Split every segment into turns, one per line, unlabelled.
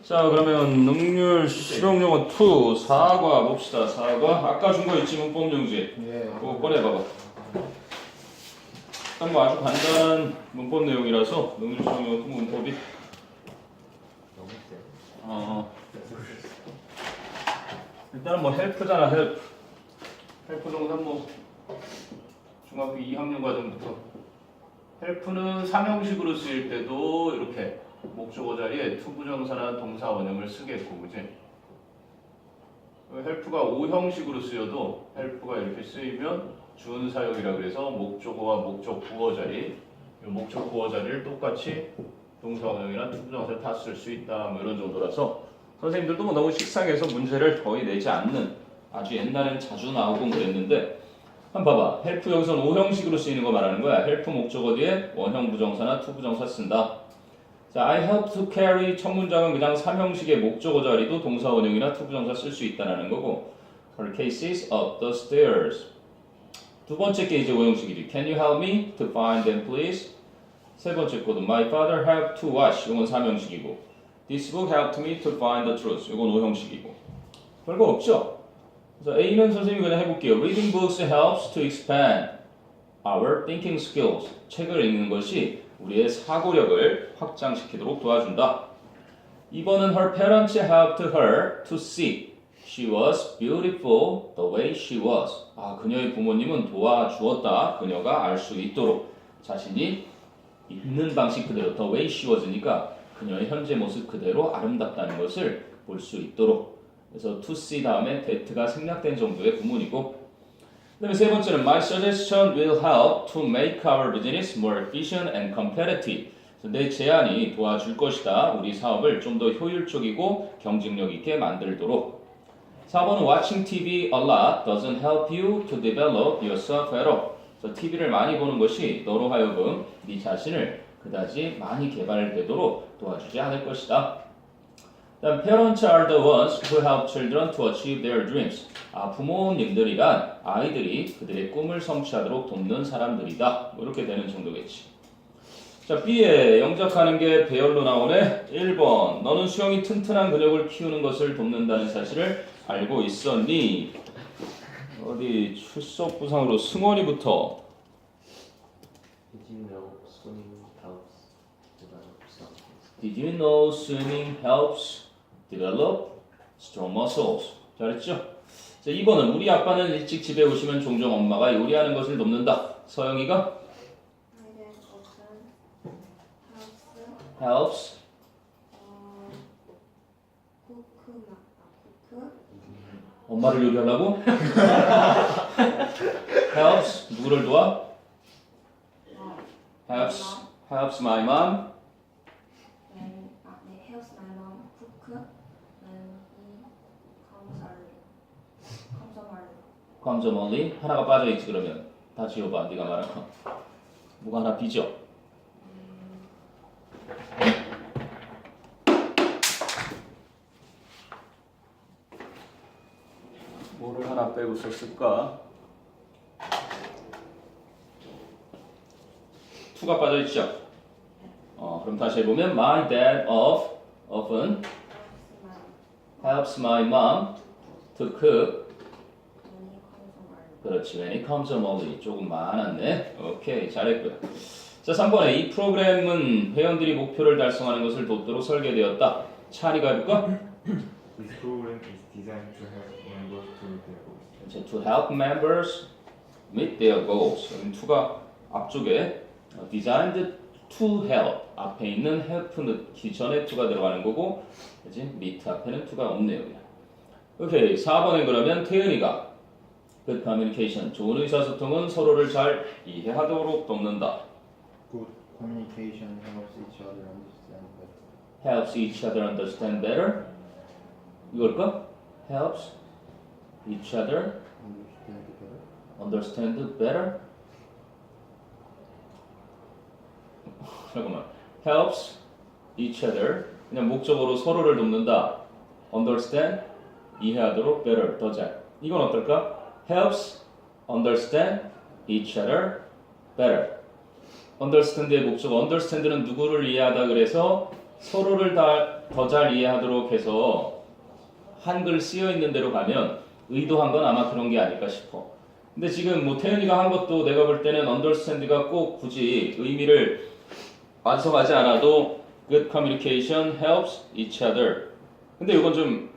자, 그러면 능률 실용용어 2 사과 봅시다. 사과 아까 준 거 있지 문법 용지. 그거 꺼내봐봐. 일단 뭐 아주 간단한 문법 내용이라서 능률 실용용어 2 문법이 일단은 뭐 헬프잖아. 헬프 정도는 뭐 중학교 2학년 과정부터 헬프는 삼형식으로 쓰일 때도 이렇게 목적어 자리에 투부정사나 동사 원형을 쓰겠고, 그지? 헬프가 5형식으로 쓰여도 헬프가 이렇게 쓰이면 준사역이라 그래서 목적어와 목적 구어 자리, 이 목적 구어 자리를 똑같이 동사 원형이나 투부정사 다 쓸 수 있다, 뭐 이런 정도라서 선생님들도 뭐 너무 식상해서 문제를 거의 내지 않는, 아주 옛날엔 자주 나오고 그랬는데, 한번 봐봐. 헬프 여기서는 5형식으로 쓰이는 거 말하는 거야. 헬프 목적어 뒤에 원형 부정사나 투부정사 쓴다. 자, I help to carry 첫 문장은 그냥 3형식의 목적어 자리도 동사 원형이나 투부정사 쓸 수 있다는 거고, Her cases up the stairs. 두 번째 게 이제 5형식이지. Can you help me to find them, please? 세 번째 거도 My father helped to wash. 이건 3형식이고, This book helped me to find the truth. 이건 5형식이고. 별거 없죠? 그래서 A는 선생님이 그냥 해볼게요. Reading books helps to expand our thinking skills. 책을 읽는 것이 우리의 사고력을 확장시키도록 도와준다. 2번은 Her parents helped her to see. She was beautiful the way she was. 그녀의 부모님은 도와주었다. 그녀가 알 수 있도록. 자신이 있는 방식 그대로 the way she was니까 그녀의 현재 모습 그대로 아름답다는 것을 볼 수 있도록. 그래서 to see 다음에 that가 생략된 정도의 구문이고, 그 다음에 세 번째는 My suggestion will help to make our business more efficient and competitive. 내 제안이 도와줄 것이다. 우리 사업을 좀 더 효율적이고 경쟁력 있게 만들도록. 4번은 Watching TV a lot doesn't help you to develop yourself at all. 그래서 TV를 많이 보는 것이 너로 하여금 네 자신을 그다지 많이 개발되도록 도와주지 않을 것이다. 다음 Parents are the ones who help children to achieve their dreams. 부모님들이란 아이들이 그들의 꿈을 성취하도록 돕는 사람들이다. 이렇게 되는 정도겠지. 자, B에 영작하는 게 배열로 나오네. 1번 너는 수영이 튼튼한 근육을 키우는 것을 돕는다는 사실을 알고 있었니? 어디 출석 부상으로 승원이부터. Did you know swimming helps develop strong muscles? 잘했죠? 자, 2번은 우리 아빠는 일찍 집에 오시면 종종 엄마가 요리하는 것을 돕는다. 서영이가 helps 엄마를 요리하려고? helps 누구를 도와? helps my mom.
helps my mom cook when he
comes early. 하나가 빠져있지. 그러면 다 지워봐. 네가 말한 거 뭐가 하나 비죠? 뭐를 하나 빼고 썼을까? 2가 빠져있죠? 그럼 다시 해보면 My dad often helps my mom to cook. 그렇지. When he comes home early. 조금 많았네. 오케이. 잘했고요. 자, 3번에 이 프로그램은 회원들이 목표를 달성하는 것을 돕도록 설계되었다. 차리가 해볼까?
This program is designed to help members to meet their goals.
이제 to help members meet their goals. 여기 2가 앞쪽에 designed to help. 앞에 있는 help는 기존에 2가 들어가는 거고, 그치? meet 앞에는 2가 없네요. 오케이. 4번에 그러면 태은이가 good communication. 좋은 의사소통은 서로를 잘 이해하도록 돕는다.
Good communication helps each other understand better.
helps each other understand better. 이걸까? helps each other
Understand
understand
better.
better. 잠깐만. helps each other. 그냥 목적으로 서로를 돕는다. understand 이해하도록 better 더 잘. 이건 어떨까? helps understand each other better. understand의 목적어 understand는 누구를 이해하다 그래서 서로를 더 잘 이해하도록 해서 한글 쓰여 있는 대로 가면 의도한 건 아마 그런 게 아닐까 싶어. 근데 지금 뭐 태연이가 한 것도 내가 볼 때는 understand가 꼭 굳이 의미를 완성하지 않아도 good communication helps each other. 근데 이건 좀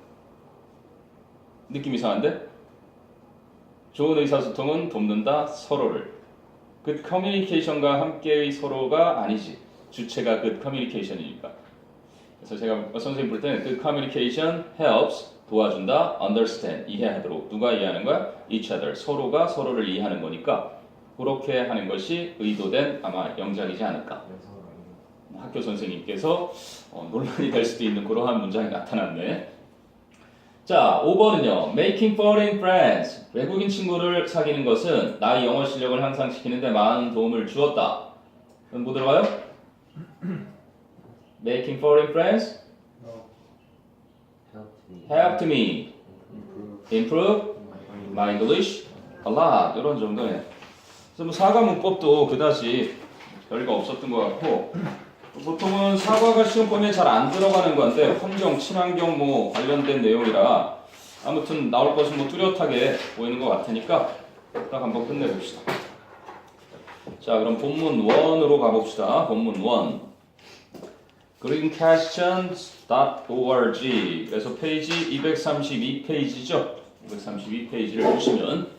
느낌 이상한데? 좋은 의사소통은 돕는다 서로를. good communication과 함께의 서로가 아니지. 주체가 good communication이니까. 그래서 제가 선생님 볼 때는 good communication helps 도와준다, understand 이해하도록. 누가 이해하는 거야? each other 서로가 서로를 이해하는 거니까 그렇게 하는 것이 의도된 아마 영작이지 않을까. 학교 선생님께서 논란이 될 수도 있는 그러한 문장이 나타났네. 자, 5번은요. Making foreign friends. 외국인 친구를 사귀는 것은 나의 영어 실력을 향상시키는데 많은 도움을 주었다. 그럼 뭐 들어가요? Making foreign friends helped me improve my English a lot. 이런 정도네. 그래서 뭐 사과 문법도 그다지 별거 없었던 것 같고 보통은 사과가 시험범위에 잘 안 들어가는 건데 환경, 친환경 뭐 관련된 내용이라 아무튼 나올 것은 뭐 뚜렷하게 보이는 것 같으니까 딱 한번 끝내봅시다. 자, 그럼 본문 1으로 가봅시다. 본문 1. greenquestions.org. 그래서 페이지 232페이지죠. 232페이지를 보시면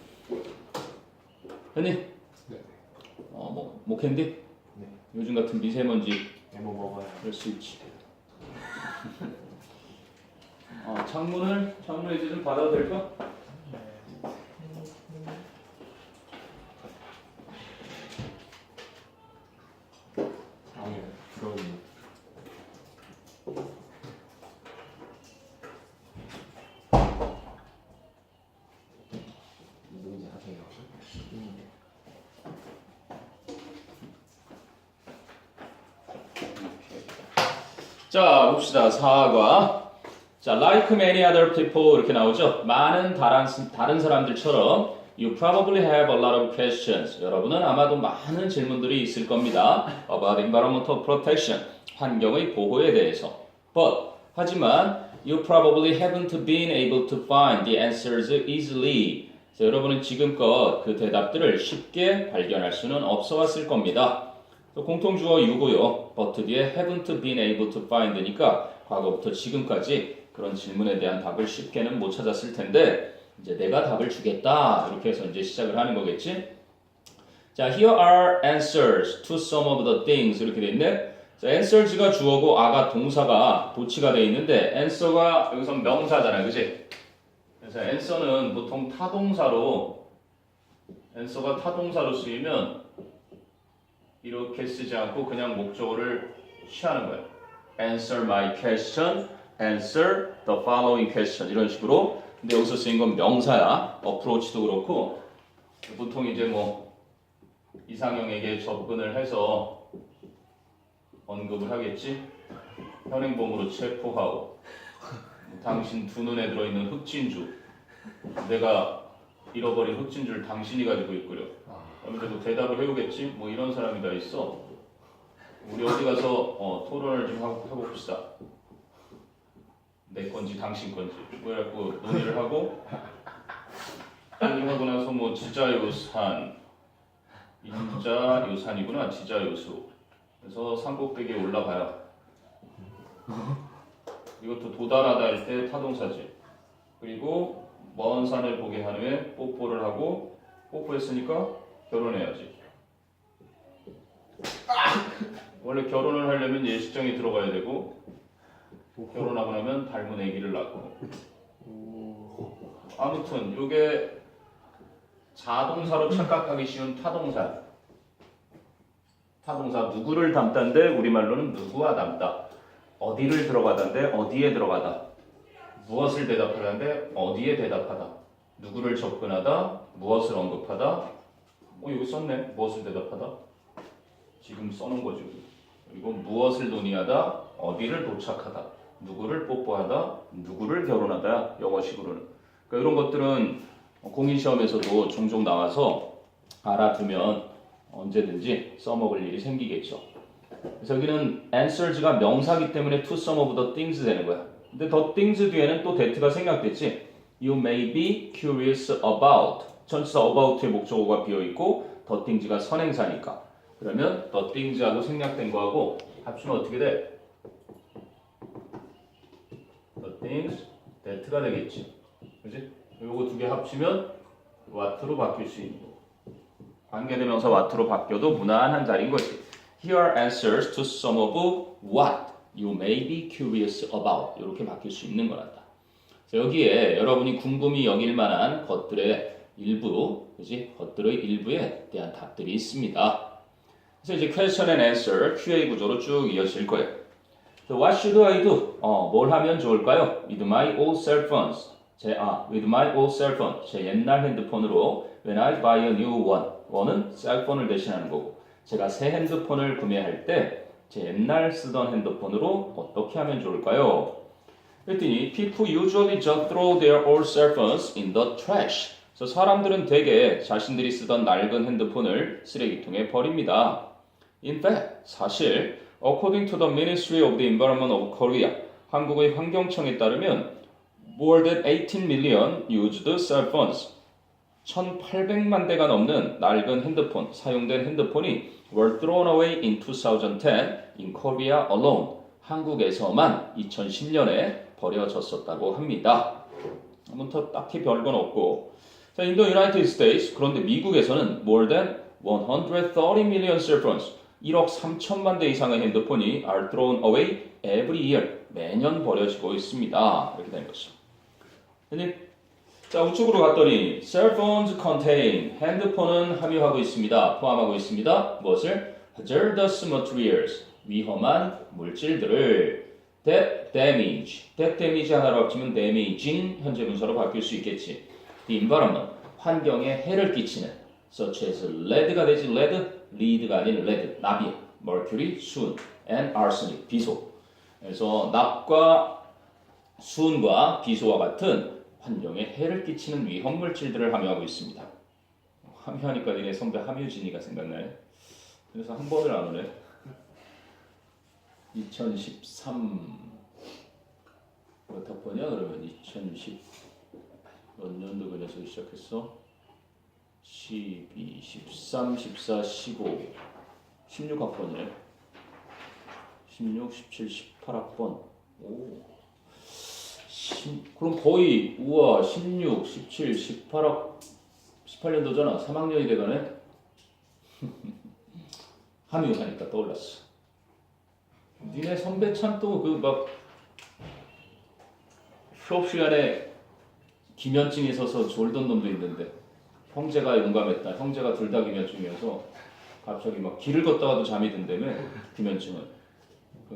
현님?
네.
목캔디?
네.
요즘 같은 미세먼지
뭐 먹어야
그럴 수 있지. 창문을 이제 좀 받아도 될까?
아니 들어오니 누군지 아세요?
자, 봅시다. 사과. 자, like many other people 이렇게 나오죠. 많은 다른 사람들처럼 you probably have a lot of questions. 여러분은 아마도 많은 질문들이 있을 겁니다. about environmental protection. 환경의 보호에 대해서. But 하지만 you probably haven't been able to find the answers easily. 자, 여러분은 지금껏 그 대답들을 쉽게 발견할 수는 없어 왔을 겁니다. 공통주어 you고요. but 뒤에 haven't been able to find니까 과거부터 지금까지 그런 질문에 대한 답을 쉽게는 못 찾았을 텐데 이제 내가 답을 주겠다 이렇게 해서 이제 시작을 하는 거겠지. 자, here are answers to some of the things 이렇게 돼 있네. 자, answers가 주어고 a가 동사가 도치가 돼 있는데 answer가 여기서 명사잖아, 그지? 그래서 answer는 보통 answer가 타동사로 쓰이면 이렇게 쓰지 않고 그냥 목적어를 취하는 거예요. Answer my question, answer the following question 이런 식으로. 근데 여기서 쓰인 건 명사야. approach도 그렇고 보통 이제 뭐 이상형에게 접근을 해서 언급을 하겠지. 현행범으로 체포하고 당신 두 눈에 들어있는 흑진주 내가 잃어버린 흑진주를 당신이 가지고 있구려. 그러면 뭐 대답을 해오겠지? 뭐 이런 사람이 다 있어. 우리 어디 가서 토론을 좀 해봅시다. 내 건지 당신 건지 그래갖고 논의를 하고 논의를 하고 나서 뭐 지자요산 인자요산이구나 지자요수 그래서 산꼭대기에 올라가요. 이것도 도달하다 할 때 타동사지. 그리고 먼 산을 보게 한 후에 뽀뽀를 하고 뽀뽀했으니까 결혼해야지. 원래 결혼을 하려면 예식장에 들어가야 되고 결혼하고 나면 닮은 아기를 낳고. 아무튼 이게 자동사로 착각하기 쉬운 타동사. 타동사 누구를 닮다인데 우리말로는 누구와 닮다. 어디를 들어가다인데 어디에 들어가다. 무엇을 대답하다인데 어디에 대답하다. 누구를 접근하다. 무엇을 언급하다. 여기 썼네. 무엇을 대답하다. 지금 써놓은 거죠. 그리고 무엇을 논의하다. 어디를 도착하다. 누구를 뽀뽀하다. 누구를 결혼하다. 영어식으로는. 그러니까 이런 것들은 공인시험에서도 종종 나와서 알아두면 언제든지 써먹을 일이 생기겠죠. 그래서 여기는 answers가 명사기 때문에 to some of the things 되는 거야. 근데 the things 뒤에는 또 that가 생략됐지. You may be curious about. 전치사 about의 목적어가 비어있고 the things가 선행사니까. 그러면 the things하고 생략된 거하고 합치면 어떻게 돼? The things that가 되겠지. 그지? 요거 두 개 합치면 what로 바뀔 수 있는 거. 관계대명사 what로 바뀌어도 무난한 자리인 거지. Here are answers to some of what you may be curious about. 이렇게 바뀔 수 있는 거란다. 여기에 여러분이 궁금히 여길 만한 것들의 일부, 그지? 것들의 일부에 대한 답들이 있습니다. 그래서 이제 question and answer, QA 구조로 쭉 이어질 거예요. So what should I do? 뭘 하면 좋을까요? With my old cell phones. with my old cell phone. 제 옛날 핸드폰으로 when I buy a new one. one은 셀폰을 대신하는 거고. 제가 새 핸드폰을 구매할 때 제 옛날 쓰던 핸드폰으로 어떻게 하면 좋을까요? 그랬더니 people usually just throw their old cell phones in the trash. 그래서 사람들은 대개 자신들이 쓰던 낡은 핸드폰을 쓰레기통에 버립니다. In fact, 사실 according to the Ministry of the Environment of Korea, 한국의 환경청에 따르면 more than 18 million used cell phones, 1,800만 대가 넘는 낡은 핸드폰, 사용된 핸드폰이 were thrown away in 2010 in Korea alone. 한국에서만 2010년에 버려졌었다고 합니다. 아무튼 딱히 별건 없고. 자, in the United States, 그런데 미국에서는 more than 130 million cell phones, 1억 3천만 대 이상의 핸드폰이 are thrown away every year. 매년 버려지고 있습니다. 이렇게 되는 거죠. 자, 우측으로 갔더니 cell phones contain, 핸드폰은 함유하고 있습니다. 포함하고 있습니다. 무엇을? hazardous materials, 위험한 물질들을 that damage 하나로 합치면 damaging 현재 분사로 바뀔 수 있겠지. the environment, 환경에 해를 끼치는 such as lead가 되지 lead가 아닌 lead, 납이, mercury, 수은, and arsenic, 비소. 그래서 납과 수은과 비소와 같은 환경에 해를 끼치는 위험 물질들을 함유하고 있습니다. 함유하니까 니네 선배 함유진이가 생각나네. 그래서 한 번을 안 오네. 2013 몇 학번이야? 그러면 2010 몇 년도 그 녀석이 시작했어? 12, 13, 14, 15 16학번이네. 16, 17, 18학번. 오. 그럼 거의 우와 16, 17, 18년도잖아. 3학년이 돼가네. 함유하니까 떠올랐어. 니네 선배 참 또 그 막 수업 시간에 기면증이 있어서 졸던 놈도 있는데 형제가 용감했다. 형제가 둘 다 기면증이어서 갑자기 막 길을 걷다가도 잠이 든다며. 기면증은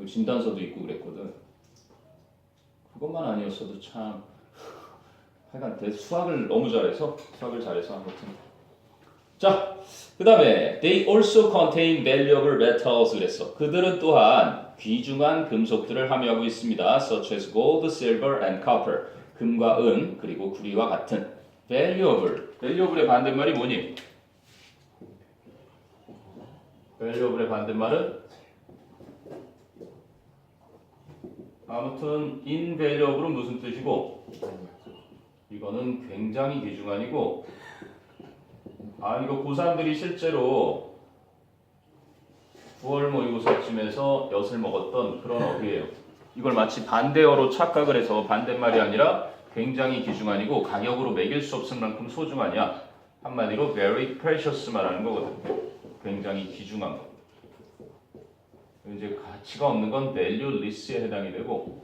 진단서도 있고 그랬거든. 그것만 아니었어도 참 하여간 수학을 너무 잘해서 아무튼. 자, 그 다음에 they also contain valuable metals 그랬어. 그들은 또한 귀중한 금속들을 함유하고 있습니다. such as gold, silver, and copper. 금과 은 그리고 구리와 같은. valuable의 반대말이 뭐니? valuable의 반대말은 아무튼 invaluable은 무슨 뜻이고? 이거는 굉장히 귀중한이고, 이거 고3들이 실제로 9월 모의고사쯤에서 엿을 먹었던 그런 어휘예요. 이걸 마치 반대어로 착각을 해서 반대말이 아니라 굉장히 귀중한이고 가격으로 매길 수 없을 만큼 소중하냐. 한마디로 very precious 말하는 거거든. 굉장히 귀중한 거. 이제 가치가 없는 건 valueless에 해당이 되고,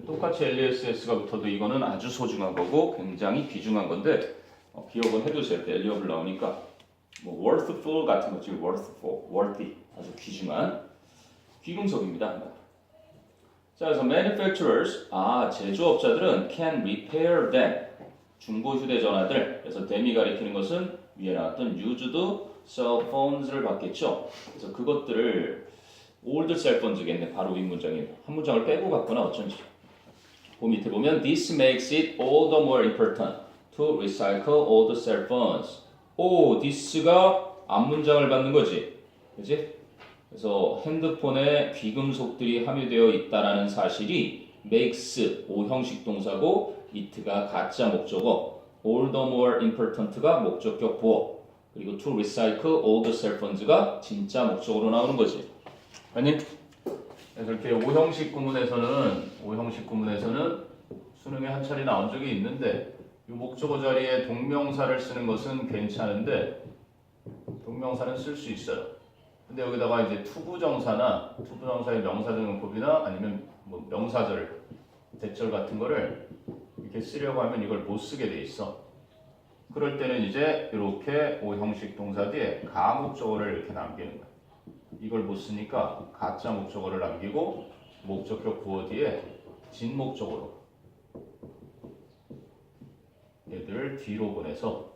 똑같이 LESS가 붙어도 이거는 아주 소중한 거고 굉장히 귀중한 건데 기억은 해두세요. valuable 나오니까 뭐 worthful 같은 거지. worthy 아주 귀중한 귀금속입니다. 자, 그래서 manufacturers 제조업자들은 can repair them 중고 휴대전화들. 그래서 them이 가리키는 것은 위에 나왔던 used cell phones를 받겠죠. 그래서 그것들을 old cell phones겠네. 바로 윗문장에 한 문장을 빼고 갔거나 어쩐지. 그 밑에 보면 this makes it all the more important to recycle old cell phones. this가 앞문장을 받는 거지. 그지? 그래서 핸드폰에 귀금속들이 함유되어 있다라는 사실이 makes 오형식 동사고 it가 가짜 목적어, all the more important가 목적격 보어, 그리고 to recycle all the cell phones가 진짜 목적어로 나오는 거지. 아니? 그래서 이렇게 오형식 구문에서는 수능에 한 차례 나온 적이 있는데 이 목적어 자리에 동명사를 쓰는 것은 괜찮은데 동명사는 쓸 수 있어요. 근데 여기다가 이제 투부정사의 명사등용법이나 아니면 뭐 명사절, 대절 같은 거를 이렇게 쓰려고 하면 이걸 못 쓰게 돼 있어. 그럴 때는 이제 이렇게 오형식 동사 뒤에 가목적어를 이렇게 남기는 거야. 이걸 못 쓰니까 가짜 목적어를 남기고 목적격 부어 뒤에 진목적어로 얘들을 뒤로 보내서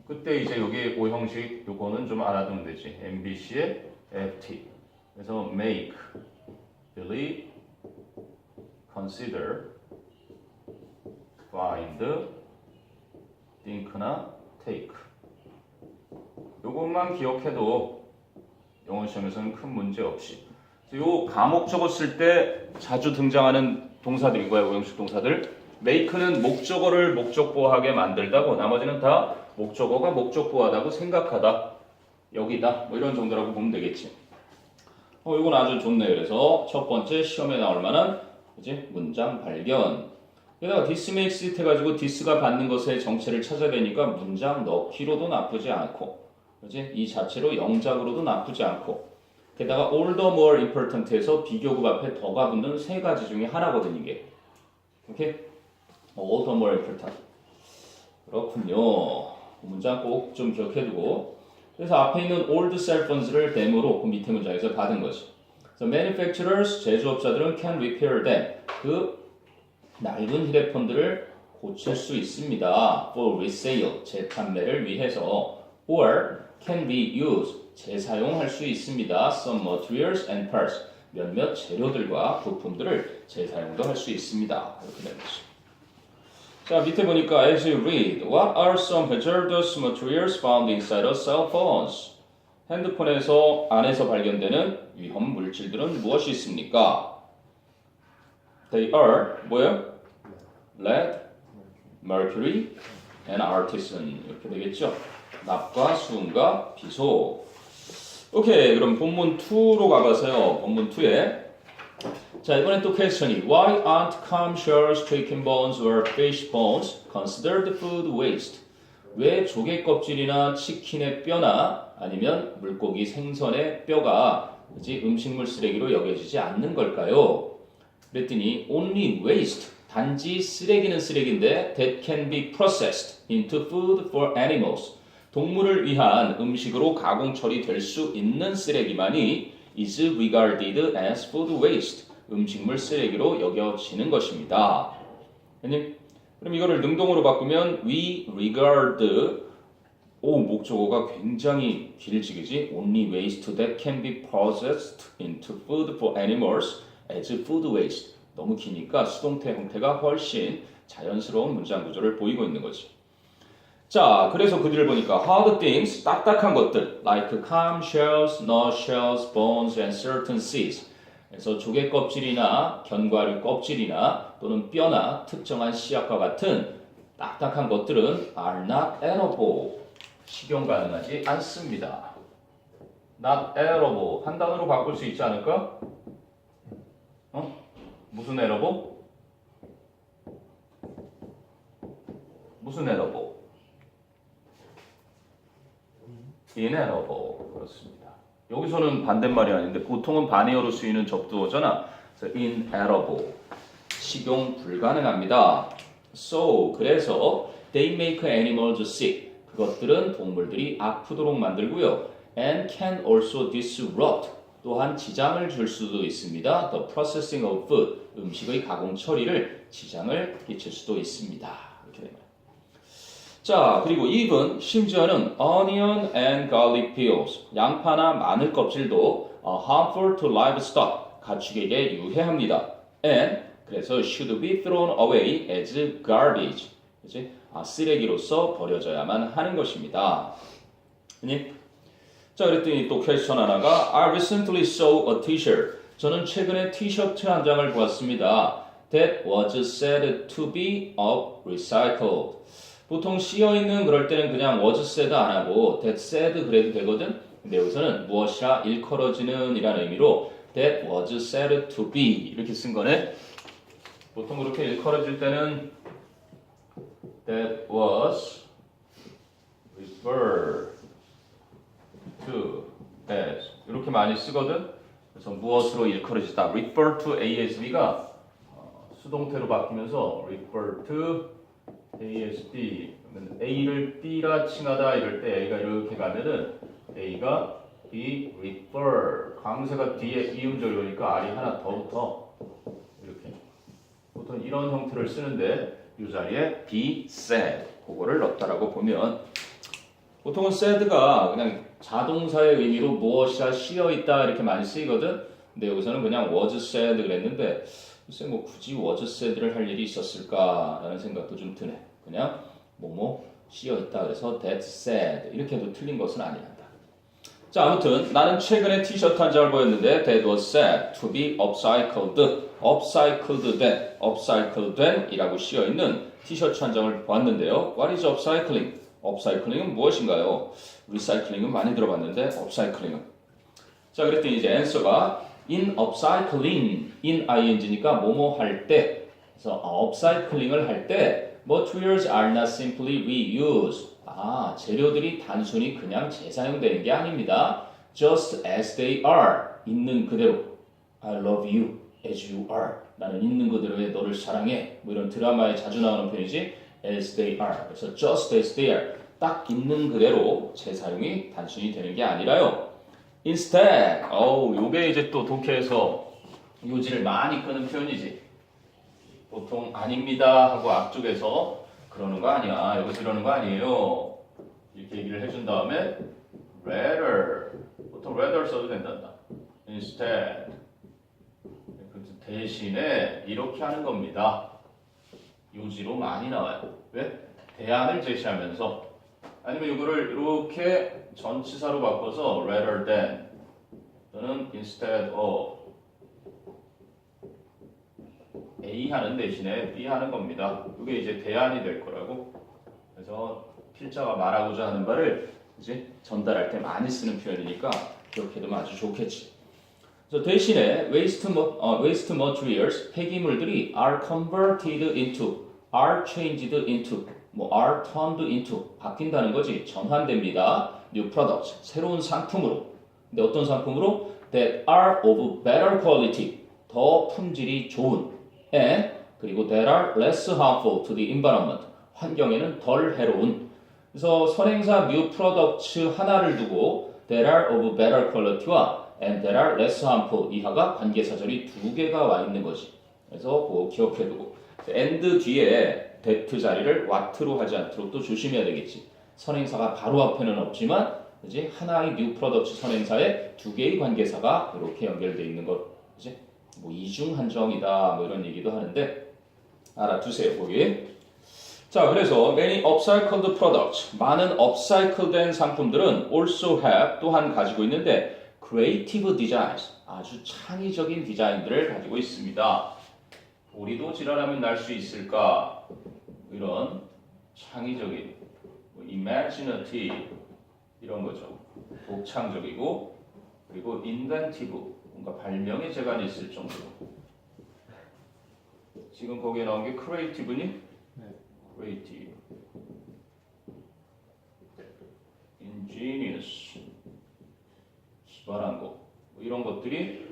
그때 이제 여기 오형식 요거는 좀 알아두면 되지. MBC의 FT. 그래서 make, believe, consider, find, think나 take. 요것만 기억해도 영어 시험에서는 큰 문제 없이. 요 가목적어 쓸 때 자주 등장하는 동사들인 거예요. 오형식 동사들. make는 목적어를 목적보호하게 만들다고, 나머지는 다 목적어가 목적보호하다고 생각하다, 여기다, 뭐 이런 정도라고 보면 되겠지. 이건 아주 좋네요. 그래서 첫 번째 시험에 나올 만한 이제 문장 발견. 게다가 this makes it 해가지고 this가 받는 것의 정체를 찾아내니까 문장 넣기로도 나쁘지 않고, 그지? 이 자체로 영작으로도 나쁘지 않고, 게다가 all the more important에서 비교급 앞에 더가 붙는 세 가지 중에 하나거든 이게. 오케이? all the more important. 그렇군요. 문장 꼭 좀 기억해두고. 그래서 앞에 있는 old cell phones를 데모로 그 밑에 문장에서 받은 거지. So manufacturers, 제조업자들은 can repair them. 그 낡은 휴대폰들을 고칠 수 있습니다. for resale, 재판매를 위해서. or can reuse, 재사용할 수 있습니다. some materials and parts, 몇몇 재료들과 부품들을 재사용도 할 수 있습니다. 이렇게 되는 거죠. 자, 밑에 보니까 as you read, what are some hazardous materials found inside of cell phones? 핸드폰에서 안에서 발견되는 위험 물질들은 무엇이 있습니까? They are 뭐예요? lead, mercury, and artisan. 이렇게 되겠죠? 납과 수은과 비소. 오케이, 그럼 본문 2로 가봐서요. 본문 2에 자, 이번엔 또 퀘스천이 Why aren't clam shells, chicken bones, or fish bones considered food waste? 왜 조개 껍질이나 치킨의 뼈나 아니면 물고기 생선의 뼈가 음식물 쓰레기로 여겨지지 않는 걸까요? 그랬더니 only waste, 단지 쓰레기는 쓰레기인데 that can be processed into food for animals. 동물을 위한 음식으로 가공 처리될 수 있는 쓰레기만이 is regarded as food waste. 음식물 쓰레기로 여겨지는 것입니다. 그럼 이거를 능동으로 바꾸면 we regard 목적어가 굉장히 길지, 그지? Only waste that can be processed into food for animals as food waste. 너무 기니까 수동태 형태가 훨씬 자연스러운 문장 구조를 보이고 있는 거지. 자, 그래서 그들을 보니까 hard things, 딱딱한 것들, like clam shells, nut shells, bones, and certain seeds. 그래서 조개 껍질이나 견과류 껍질이나 또는 뼈나 특정한 씨앗과 같은 딱딱한 것들은 are not edible. 식용 가능하지 않습니다. not edible. 한 단어로 바꿀 수 있지 않을까? 무슨 edible? 무슨 edible? inedible. 그렇습니다. 여기서는 반대말이 아닌데 보통은 반의어로 쓰이는 접두어잖아. 그래서 inedible. 식용 불가능합니다. So, 그래서 they make animals sick. 그것들은 동물들이 아프도록 만들고요. And can also disrupt. 또한 지장을 줄 수도 있습니다. The processing of food. 음식의 가공 처리를 지장을 끼칠 수도 있습니다. 이렇게 됩니다. 자, 그리고 even 심지어는 onion and garlic peels, 양파나 마늘 껍질도 harmful to livestock, 가축에게 유해합니다. And 그래서 should be thrown away as garbage, 그치? 쓰레기로서 버려져야만 하는 것입니다. 자, 그랬더니 또 퀘스천 하나가 I recently saw a t-shirt. 저는 최근에 티셔츠 한 장을 보았습니다. That was said to be of recycled. 보통 씌어 있는 그럴 때는 그냥 was said 안 하고 that said 그래도 되거든. 근데 여기서는 무엇이라 일컬어지는 이라는 의미로 that was said to be 이렇게 쓴 거네. 보통 그렇게 일컬어질 때는 that was referred to as 이렇게 많이 쓰거든. 그래서 무엇으로 일컬어지다. refer to ASB가 수동태로 바뀌면서 refer to ASB 그러면 A를 B라 칭하다 이럴 때 A가 이렇게 가면은 A가 be refer 강세가 뒤에 이음절이 오니까 R이 하나 더 붙어 이렇게 보통 이런 형태를 쓰는데 이 자리에 be said 그거를 넣었다라고 보면 보통은 said가 그냥 자동사의 의미로 무엇이라 씌어 있다 이렇게 많이 쓰이거든. 근데 여기서는 그냥 was said 그랬는데 글쎄 뭐 굳이 was said를 할 일이 있었을까라는 생각도 좀 드네. 그냥 뭐뭐 씌어 있다 그래서 that said 이렇게 해도 틀린 것은 아니란다. 자, 아무튼 나는 최근에 티셔츠 한 장을 보였는데 that was said to be upcycled 된 이라고 씌어 있는 티셔츠 한 장을 보았는데요. What is upcycling? upcycling은 무엇인가요? recycling은 많이 들어봤는데 upcycling은 자, 그랬더니 이제 answer가 in upcycling, in ing니까 뭐뭐 할 때 그래서 upcycling을 할 때 materials are not simply reused 재료들이 단순히 그냥 재사용되는 게 아닙니다. just as they are 있는 그대로 I love you as you are 나는 있는 그대로의 너를 사랑해 뭐 이런 드라마에 자주 나오는 표현이지 as they are 그래서 just as they are 딱 있는 그대로 재사용이 단순히 되는 게 아니라요. Instead, 요게 이제 또 독해에서 요지를 많이 끄는 표현이지. 보통 아닙니다 하고 앞쪽에서 그러는 거 아니야. 여기서 이러는 거 아니에요. 이렇게 얘기를 해준 다음에 rather, 보통 rather 써도 된단다. Instead, 대신에 이렇게 하는 겁니다. 요지로 많이 나와요. 왜? 대안을 제시하면서 아니면 이거를 이렇게 전치사로 바꿔서 rather than 또는 instead of A 하는 대신에 B 하는 겁니다. 이게 이제 대안이 될 거라고. 그래서 필자가 말하고자 하는 바를 이제 전달할 때 많이 쓰는 표현이니까 그렇게 해도 아주 좋겠지. 그래서 대신에 waste materials 폐기물들이 are converted into, are changed into are turned into 바뀐다는 거지 전환됩니다. New products 새로운 상품으로. 근데 어떤 상품으로? That are of better quality 더 품질이 좋은 and 그리고 that are less harmful to the environment 환경에는 덜 해로운. 그래서 선행사 new products 하나를 두고 that are of better quality와 and that are less harmful 이하가 관계사절이 두 개가 와 있는 거지. 그래서 그거 기억해두고 and 뒤에 that 자리를 what로 하지 않도록 또 조심해야 되겠지. 선행사가 바로 앞에는 없지만 그지? 하나의 new product 선행사에 두 개의 관계사가 이렇게 연결되어 있는 것. 그지? 뭐 이중 한정이다 뭐 이런 얘기도 하는데 알아두세요. 거기. 자, 그래서 many upcycled products 많은 upcycled된 상품들은 also have 또한 가지고 있는데 creative designs 아주 창의적인 디자인들을 가지고 있습니다. 우리도 지랄하면 날 수 있을까? 이런 창의적인 imaginative 이런 거죠. 독창적이고 그리고 inventive 뭔가 발명의 재간이 있을 정도로. 지금 거기에 나온 게 creative니?
네.
creative, ingenious 기발한 거 이런 것들이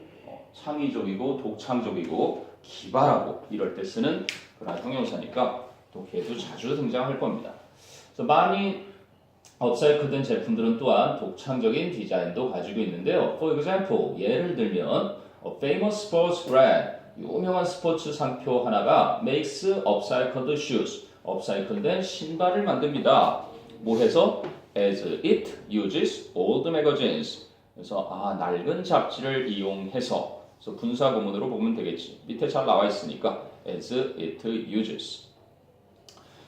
창의적이고 독창적이고 기발하고 이럴 때 쓰는 그런 형용사니까 독해에도 자주 등장할 겁니다. 그래서 많이 업사이클된 제품들은 또한 독창적인 디자인도 가지고 있는데요. For example, 예를 들면 a famous sports brand, 유명한 스포츠 상표 하나가 makes upcycled shoes, 업사이클된 신발을 만듭니다. 뭐 해서? As it uses old magazines. 그래서 낡은 잡지를 이용해서 그래서 분사 구문으로 보면 되겠지. 밑에 잘 나와 있으니까 as it uses.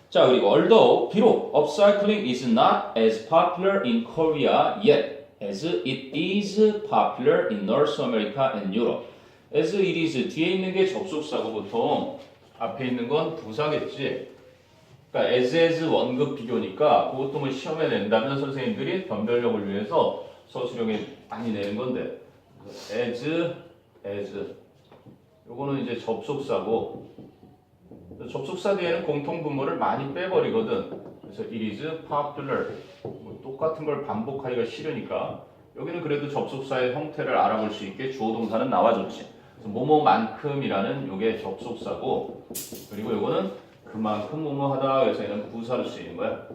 자, 그리고 although 비록 upcycling is not as popular in Korea yet as it is popular in North America and Europe. as it is 뒤에 있는 게 접속사고 보통 앞에 있는 건 부사겠지. 그러니까 as 원급 비교니까 그것도 뭐 시험에 낸다면 선생님들이 변별력을 위해서 서술형에 많이 내는 건데 as 요거는 이제 접속사고 접속사 뒤에는 공통분모를 많이 빼버리거든. 그래서 it is popular 뭐 똑같은 걸 반복하기가 싫으니까 여기는 그래도 접속사의 형태를 알아볼 수 있게 주어 동사는 나와줬지. 그래서 뭐뭐만큼이라는 요게 접속사고 그리고 요거는 그만큼 뭐뭐하다 그래서 얘는 부사로 쓰이는 거야.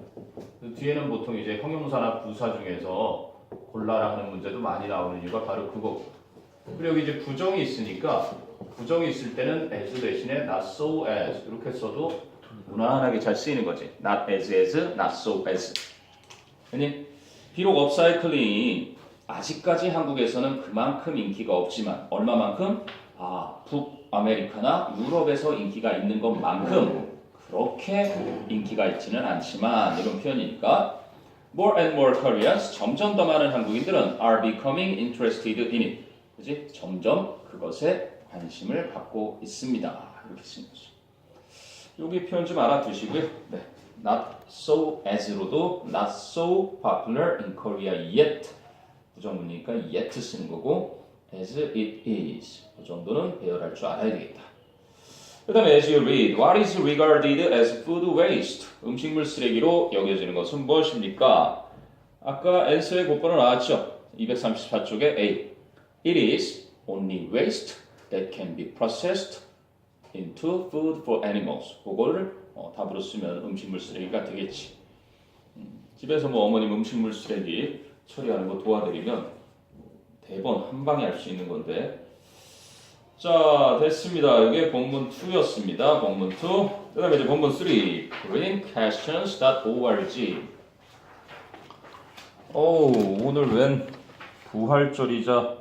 뒤에는 보통 이제 형용사나 부사 중에서 골라라 하는 문제도 많이 나오는 이유가 바로 그거고. 그리고 여기 이제 부정이 있으니까 부정이 있을 때는 as 대신에 not so as 이렇게 써도 무난하게 잘 쓰이는 거지. not as, not so as. 아니, 비록 업사이클링이 아직까지 한국에서는 그만큼 인기가 없지만 얼마만큼? 북아메리카나 유럽에서 인기가 있는 것만큼 그렇게 인기가 있지는 않지만 이런 표현이니까 more and more Koreans 점점 더 많은 한국인들은 are becoming interested in it. 그지? 점점 그것에 관심을 갖고 있습니다. 이렇게 쓰는 거죠. 여기 표현 좀 알아두시고요. 네. Not so as로도 not so popular in Korea yet. 부정문이니까 yet 쓰는 거고 as it is. 그 정도는 배열할 줄 알아야 되겠다. 그 다음에 as you read, what is regarded as food waste? 음식물 쓰레기로 여겨지는 것은 무엇입니까? 아까 answer에 곧바로 나왔죠. 234쪽에 A. It is only waste that can be processed into food for animals. 그거를 답으로 쓰면 음식물 쓰레기가 되겠지. 집에서 뭐 어머님 음식물 쓰레기 처리하는 거 도와드리면 대번 한 방에 할 수 있는 건데. 자, 됐습니다. 이게 본문 2였습니다. 본문 2. 그 다음에 이제 본문 3. readingquestions.org. 오늘 웬 부활절이자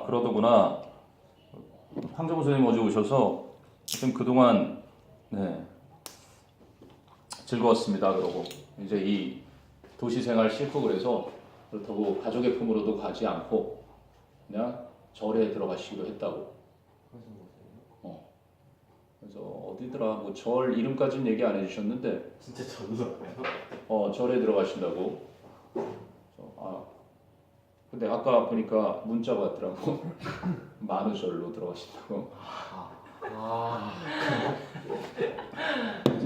그러더구나. 황정우 선생님 어제 오셔서 좀 그동안 즐거웠습니다. 그러고 이제 이 도시생활 싫고 그래서 그렇다고 가족의 품으로도 가지 않고 그냥 절에 들어가시기로 했다고. 그래서 어디더라 뭐 절 이름까지는 얘기 안 해주셨는데
진짜 저도
절에 들어가신다고. 근데 아까 보니까 문자가 왔더라고. 만우절로 들어가신다고.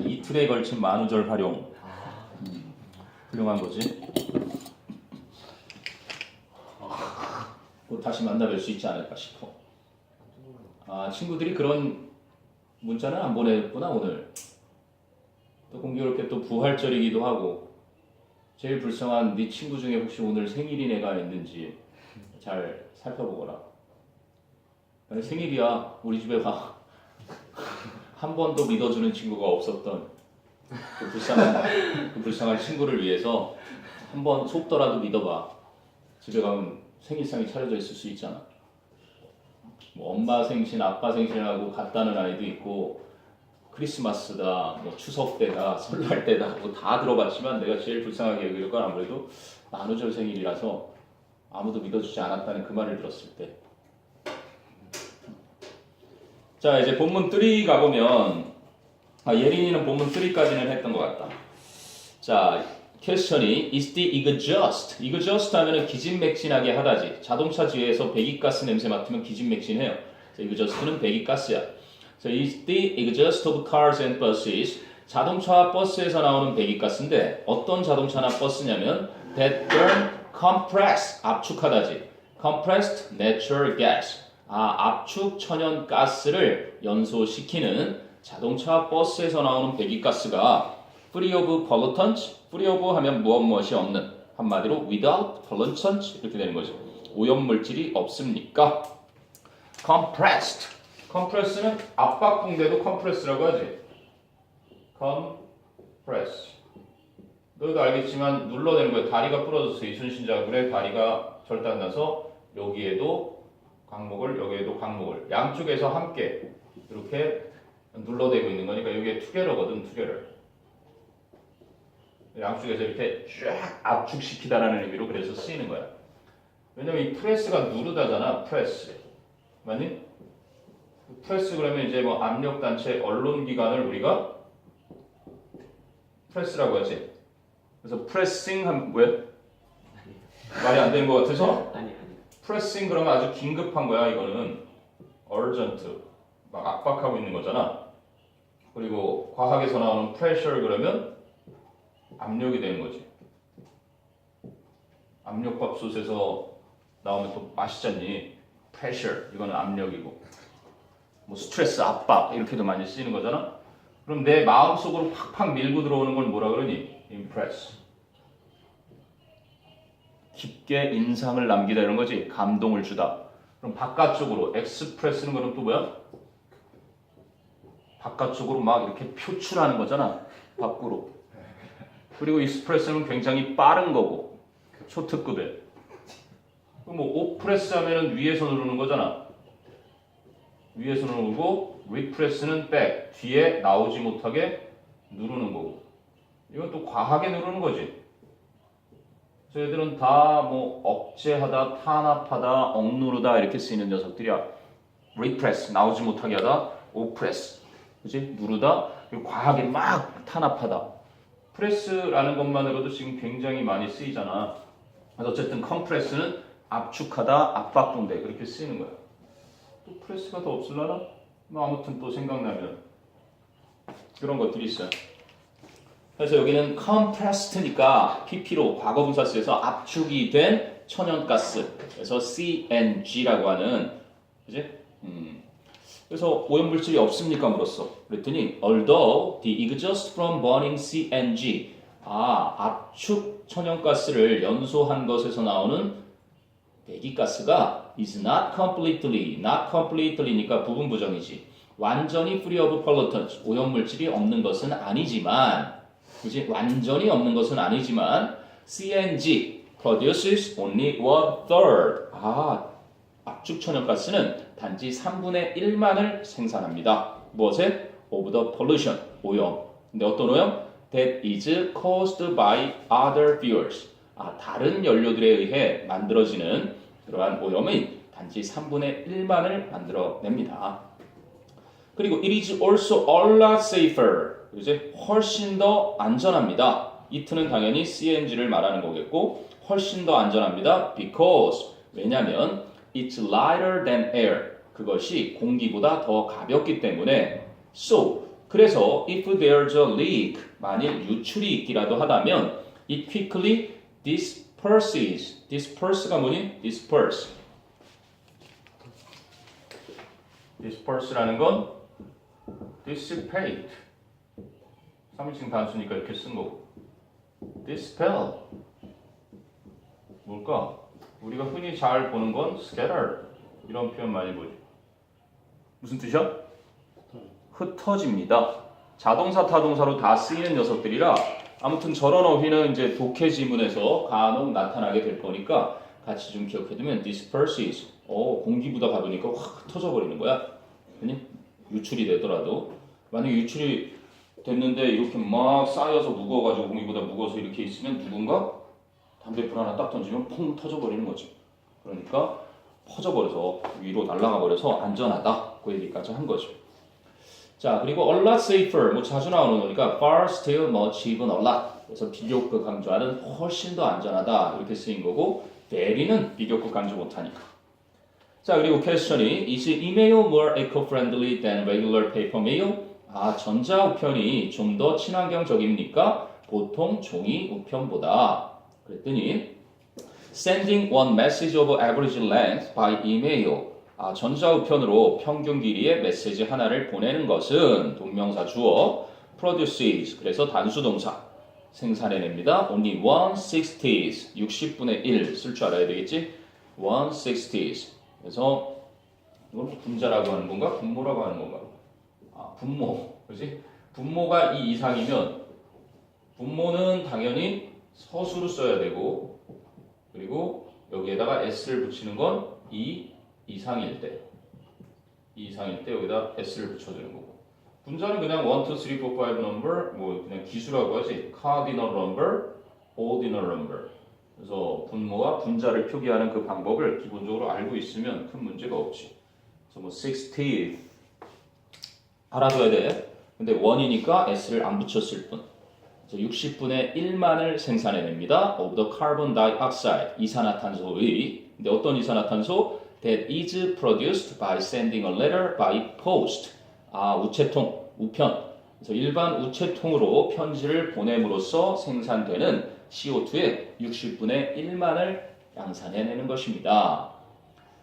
이틀에 걸친 만우절 활용. 훌륭한 거지. 다시 만나뵐 수 있지 않을까 싶어. 친구들이 그런 문자는 안 보냈구나 오늘. 또 공교롭게 또 부활절이기도 하고. 제일 불쌍한 네 친구 중에 혹시 오늘 생일인 애가 있는지 잘 살펴보거라. 생일이야. 우리 집에 와. 한 번도 믿어주는 친구가 없었던 그 불쌍한 친구를 위해서 한 번 속더라도 믿어봐. 집에 가면 생일상이 차려져 있을 수 있잖아. 뭐 엄마 생신, 아빠 생신하고 같다는 아이도 있고 크리스마스다, 뭐 추석 때다, 설날 때다, 뭐 다 들어봤지만 내가 제일 불쌍하게 여길 건 아무래도 만우절 생일이라서 아무도 믿어주지 않았다는 그 말을 들었을 때. 자, 이제 본문 3 가보면 예린이는 본문 3까지는 했던 것 같다. 자, 퀘스천이 is the exhaust? exhaust 하면은 기진맥진하게 하다지. 자동차 뒤에서 배기가스 냄새 맡으면 기진맥진해요. exhaust는 배기가스야. So is the exhaust of cars and buses? 자동차와 버스에서 나오는 배기가스인데 어떤 자동차나 버스냐면 that burn compress 압축하다지. compressed natural gas. 압축 천연 가스를 연소시키는 자동차 버스에서 나오는 배기가스가 free of pollutants, free of 하면 무엇이 없는, 한마디로 without pollutants 이렇게 되는 거죠. 오염물질이 없습니까? compressed. compress는 압박붕대도 compress라고 하지. compress. 너희도 알겠지만 눌러내는 거예요. 다리가 부러져서 이순신자굴에 다리가 절단나서 여기에도 강목을, 여기에도 강목을 양쪽에서 함께 이렇게 눌러대고 있는 거니까 여기에 투게러거든, 투게러. 양쪽에서 이렇게 쫙 압축시키다라는 의미로 그래서 쓰이는 거야. 왜냐면 이 프레스가 누르다잖아. 프레스. 맞니? 프레스 그러면 이제 뭐 압력 단체 언론기관을 우리가 프레스라고 하지. 그래서 프레싱 하면 왜? 말이 안 되는 것 같아서?
아니.
프레싱 그러면 아주 긴급한 거야. 이거는 urgent 막 압박하고 있는 거잖아. 그리고 과학에서 나오는 pressure 그러면 압력이 되는 거지. 압력밥솥에서 나오면 또 맛있잖니. pressure 이거는 압력이고 뭐 스트레스 압박 이렇게도 많이 쓰이는 거잖아. 그럼 내 마음속으로 팍팍 밀고 들어오는 걸 뭐라 그러니? impress. 깊게 인상을 남기다 이런 거지. 감동을 주다. 그럼 바깥쪽으로 express는 그럼 또 뭐야? 바깥쪽으로 막 이렇게 표출하는 거잖아. 밖으로. 그리고 express는 굉장히 빠른 거고 초특급에. 뭐 오프레스 하면은 위에서 누르는 거잖아. 위에서 누르고 repress는 back 뒤에 나오지 못하게 누르는 거고. 이건 또 과하게 누르는 거지. 그래서 얘들은 다 뭐 억제하다, 탄압하다, 억누르다 이렇게 쓰이는 녀석들이야. repress 나오지 못하게 하다, oppress 그지? 누르다, 그리고 과하게 막 탄압하다. 프레스라는 것만으로도 지금 굉장히 많이 쓰이잖아. 그래서 어쨌든 compress는 압축하다, 압박동대 그렇게 쓰이는 거야. 또 프레스가 더 없을라나? 뭐 아무튼 또 생각나면 그런 것들이 있어요. 그래서 여기는 compressed니까 pp로 과거분사 쓰여서 압축이 된 천연가스. 그래서 CNG라고 하는 그지? 그래서 오염물질이 없습니까? 물었어. 그랬더니 although the exhaust from burning CNG 압축 천연가스를 연소한 것에서 나오는 배기가스가 is not completely니까 부분 부정이지. 완전히 free of pollutants 오염물질이 없는 것은 아니지만 그지? 완전히 없는 것은 아니지만 CNG produces only 1/3 압축 천연가스는 단지 3분의 1만을 생산합니다. 무엇에? of the pollution 오염. 근데 어떤 오염? that is caused by other fuels 다른 연료들에 의해 만들어지는 그러한 오염이 단지 3분의 1만을 만들어냅니다. 그리고 it is also a lot safer. 이제 훨씬 더 안전합니다. 이트는 당연히 CNG를 말하는 거겠고 훨씬 더 안전합니다. Because 왜냐하면 it's lighter than air. 그것이 공기보다 더 가볍기 때문에 So 그래서 if there's a leak 만일 유출이 있기라도 하다면 it quickly disperses. disperse가 뭐니? disperse. disperse라는 건 dissipate. 3인칭 단수니까 이렇게 쓴 거고. dispel. 뭘까? 우리가 흔히 잘 보는 건 scatter. 이런 표현 많이 보죠. 무슨 뜻이야? 흩어집니다. 자동사, 타동사로 다 쓰이는 녀석들이라 아무튼 저런 어휘는 이제 독해 지문에서 간혹 나타나게 될 거니까 같이 좀 기억해두면 disperses. 공기보다 가보니까 확 흩어져 버리는 거야. 아니? 유출이 되더라도 만약에 유출이 됐는데 이렇게 막 쌓여서 무거워가지고 공기보다 무거워서 이렇게 있으면 누군가 담배불 하나 딱 던지면 퐁 터져버리는 거지. 그러니까 퍼져버려서 위로 날아가 버려서 안전하다 그 얘기까지 한 거죠. 자 그리고 a lot safer 뭐 자주 나오는 거니까 far still much even a lot 그래서 비교급 강조하는 훨씬 더 안전하다 이렇게 쓰인 거고 very는 비교급 강조 못하니까. 자 그리고 퀘스천이 is email more eco-friendly than regular paper mail? 전자 우편이 좀 더 친환경적입니까? 보통 종이 우편보다. 그랬더니 sending one message of average length by email. 전자 우편으로 평균 길이의 메시지 하나를 보내는 것은 동명사 주어 produces 그래서 단수 동사 생산해냅니다. only 1/60th 60분의 1 쓸 줄 알아야 되겠지? 1/60th 그래서 이걸 분자라고 하는 건가? 분모라고 하는 건가? 분모 그렇지? 분모가 이 이상이면 분모는 당연히 서술을 써야 되고 그리고 여기에다가 s를 붙이는 건 이 이상일 때 여기다 s를 붙여주는 거고 분자는 그냥 1, 2, 3, 4, 5 number 뭐 그냥 기수라고 하지. cardinal number, ordinal number. 그래서 분모와 분자를 표기하는 그 방법을 기본적으로 알고 있으면 큰 문제가 없지. 그래서 뭐 60 알아둬야 돼. 근데 1이니까 s를 안 붙였을 뿐. 그래서 60분의 1만을 생산해냅니다. of the carbon dioxide 이산화탄소의. 근데 어떤 이산화탄소? That is produced by sending a letter by post. 우체통, 우편. 그래서 일반 우체통으로 편지를 보냄으로써 생산되는 CO2의 60분의 1만을 양산해내는 것입니다.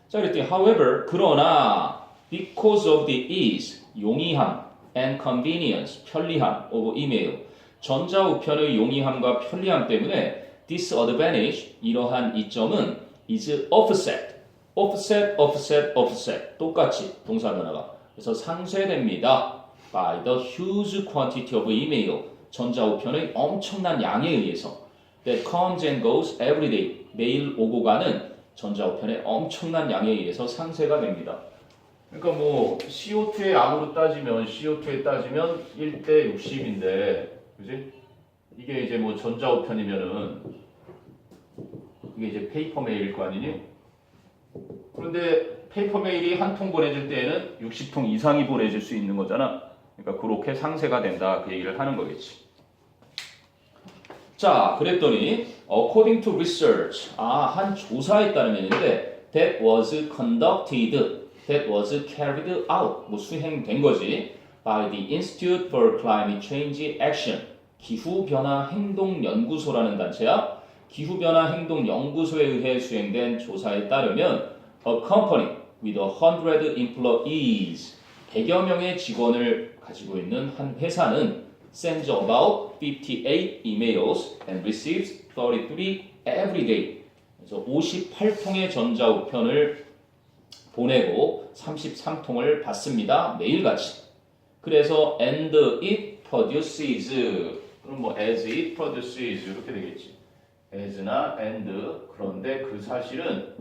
자, 그랬더니 however, 그러나 because of the ease, 용이함 and convenience, 편리함 of email, 전자우편의 용이함과 편리함 때문에 disadvantage, 이러한 이점은 is offset, 똑같이 동사 변화가. 그래서 상쇄됩니다. by the huge quantity of email, 전자우편의 엄청난 양에 의해서 that comes and goes every day, 매일 오고 가는 전자우편의 엄청난 양에 의해서 상쇄가 됩니다. 그러니까 뭐 CO2의 양으로 따지면 1대 60인데, 그지? 이게 이제 뭐 전자우편이면은 이게 이제 페이퍼 메일일 거 아니니? 그런데 페이퍼 메일이 한 통 보내질 때에는 60통 이상이 보내질 수 있는 거잖아. 그러니까 그렇게 상쇄가 된다 그 얘기를 하는 거겠지. 자, 그랬더니 according to research, 한 조사에 따르면인데 that was carried out, 뭐 수행된 거지. by the Institute for Climate Change Action, 기후변화 행동연구소라는 단체야. 기후변화 행동연구소에 의해 수행된 조사에 따르면 a company with 100 employees, 100여 명의 직원을 가지고 있는 한 회사는 sends about 58 emails and receives 33 every day. 그래서 58통의 전자우편을 보내고 33통을 받습니다. 매일같이. 그래서 and it produces, 그럼 뭐 as it produces 이렇게 되겠지. as나 and, 그런데 그 사실은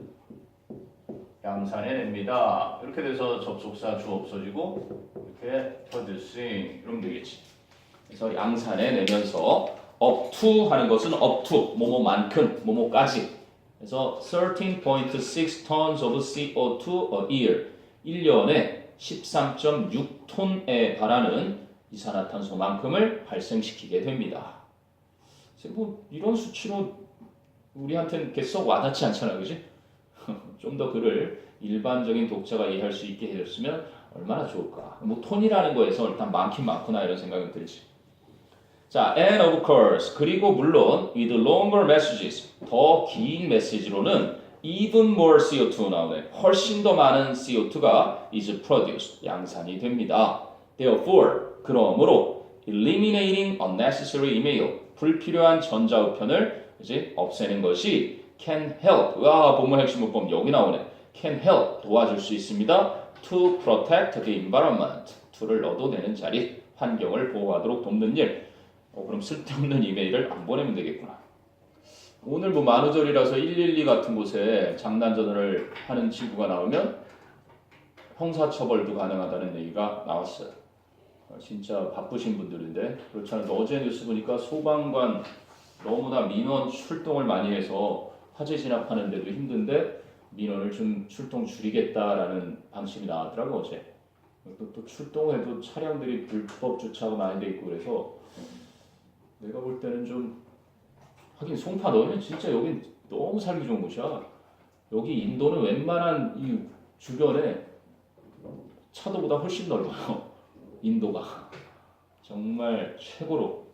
양산해냅니다. 이렇게 돼서 접속사 주 없어지고 이렇게 producing 이러면 되겠지. 그래서 양산해내면서 up to 하는 것은 up to, 뭐뭐만큼, 뭐뭐까지. 그래서 13.6 tons of CO2 a year, 1년에 13.6톤에 달하는 이산화탄소만큼을 발생시키게 됩니다. 뭐 이런 수치로 우리한테는 이렇게 썩 와닿지 않잖아, 그지? 좀 더 글을 일반적인 독자가 이해할 수 있게 해줬으면 얼마나 좋을까. 뭐 톤이라는 거에서 일단 많긴 많구나 이런 생각이 들지. 자, and of course, 그리고 물론 with longer messages, 더 긴 메시지로는 even more CO2 나오네. 훨씬 더 많은 CO2가 is produced, 양산이 됩니다. Therefore, 그러므로 eliminating unnecessary email, 불필요한 전자우편을 이제 없애는 것이 can help, 본문 핵심 문법 여기 나오네. can help, 도와줄 수 있습니다. to protect the environment, to를 넣어도 되는 자리, 환경을 보호하도록 돕는 일. 그럼 쓸데없는 이메일을 안 보내면 되겠구나. 오늘 뭐 만우절이라서 112 같은 곳에 장난전화를 하는 친구가 나오면 형사처벌도 가능하다는 얘기가 나왔어요. 진짜 바쁘신 분들인데 그렇지 않아도 어제 뉴스 보니까 소방관 너무나 민원 출동을 많이 해서 화재 진압하는데도 힘든데 민원을 좀 출동 줄이겠다라는 방침이 나왔더라고 어제. 또 출동해도 차량들이 불법 주차하고 많이 돼 있고 그래서 내가 볼 때는 좀 하긴 송파 너희는 진짜 여긴 너무 살기 좋은 곳이야. 여기 인도는 웬만한 이 주변에 차도보다 훨씬 넓어요. 인도가 정말 최고로.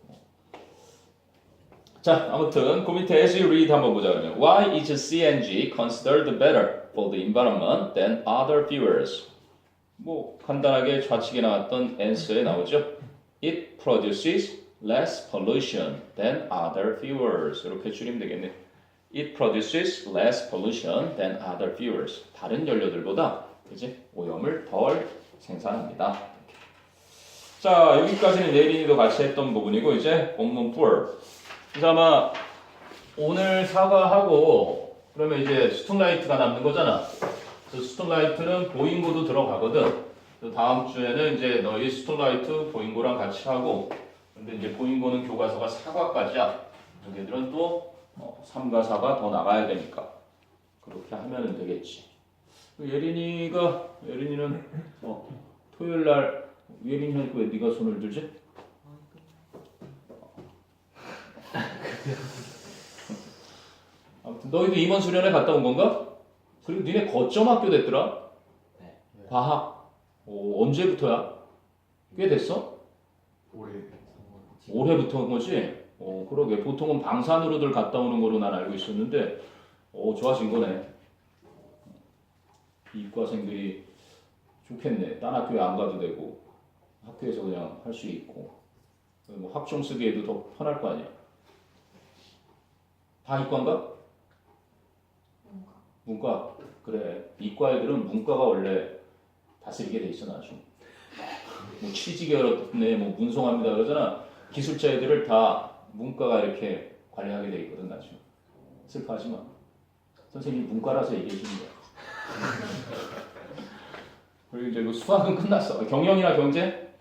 자, 아무튼 그 밑에 as you read 한번 보자 그러면 Why is CNG considered better for the environment than other fuels? 뭐 간단하게 좌측에 나왔던 answer에 나오죠. It produces less pollution than other fuels. 이렇게 줄이면 되겠네. It produces less pollution than other fuels. 다른 연료들보다 그지? 오염을 덜 생산합니다. 자, 여기까지는 내린이도 같이 했던 부분이고 이제 본문 4. 그래서 아마 오늘 사과하고 그러면 이제 스톤라이트가 남는 거잖아. 그래서 스톤라이트는 보잉고도 들어가거든. 또 다음 주에는 이제 너희 스톨라이트 보잉고랑 같이 하고, 근데 이제 보잉고는 교과서가 4과까지야. 얘들은 또 3과 4가 더 나가야 되니까 그렇게 하면 되겠지. 예린이는 토요일 날 예린이 하니까 왜 네가 손을 들지? 아무튼 너희도 임원 수련회 갔다 온 건가? 그리고 니네 거점 학교 됐더라?
네.
과학. 언제부터야? 꽤 됐어? 올해부터 한 거지? 그러게. 보통은 방산으로들 갔다 오는 거로 난 알고 있었는데, 좋아진 거네. 이과생들이 좋겠네. 딴 학교에 안 가도 되고, 학교에서 그냥 할 수 있고, 뭐 학종 쓰기에도 더 편할 거 아니야. 다 이과인가? 문과. 그래. 이과 애들은 문과가 원래 다스리게 돼 있어, 나중. 뭐 취직이 어렵네, 뭐 문송합니다 그러잖아. 기술자 애들을 다 문과가 이렇게 관리하게 돼 있거든, 나중. 슬퍼하지 마. 선생님이 문과라서 얘기해 주는 거야. 그리고 이제 뭐 수학은 끝났어. 경영이나 경제?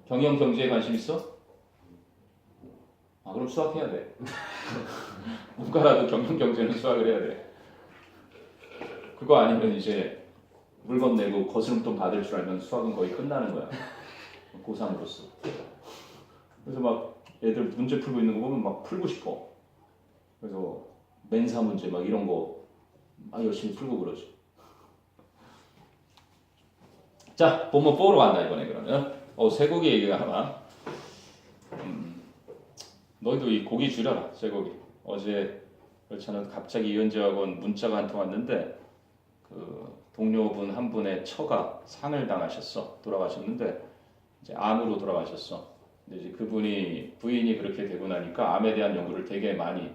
경영 경제에 관심 있어? 그럼 수학해야 돼. 문과라도 경영 경제는 수학을 해야 돼. 그거 아니면 이제 물건 내고 거스름돈 받을 줄 알면 수학은 거의 끝나는 거야. 고3으로서. 그래서 막 애들 문제 풀고 있는 거 보면 막 풀고 싶어. 그래서 멘사 문제 막 이런 거 막 열심히 풀고 그러지. 자, 본문 4로 간다 이번에 그러면. 쇠고기 얘기가 하나. 너희도 이 고기 줄여라, 쇠고기. 어제 그렇잖아. 갑자기 이은지학원 문자가 한 통 왔는데 그 동료분 한 분의 처가 상을 당하셨어. 돌아가셨는데 이제 암으로 돌아가셨어. 근데 이제 그분이 부인이 그렇게 되고 나니까 암에 대한 연구를 되게 많이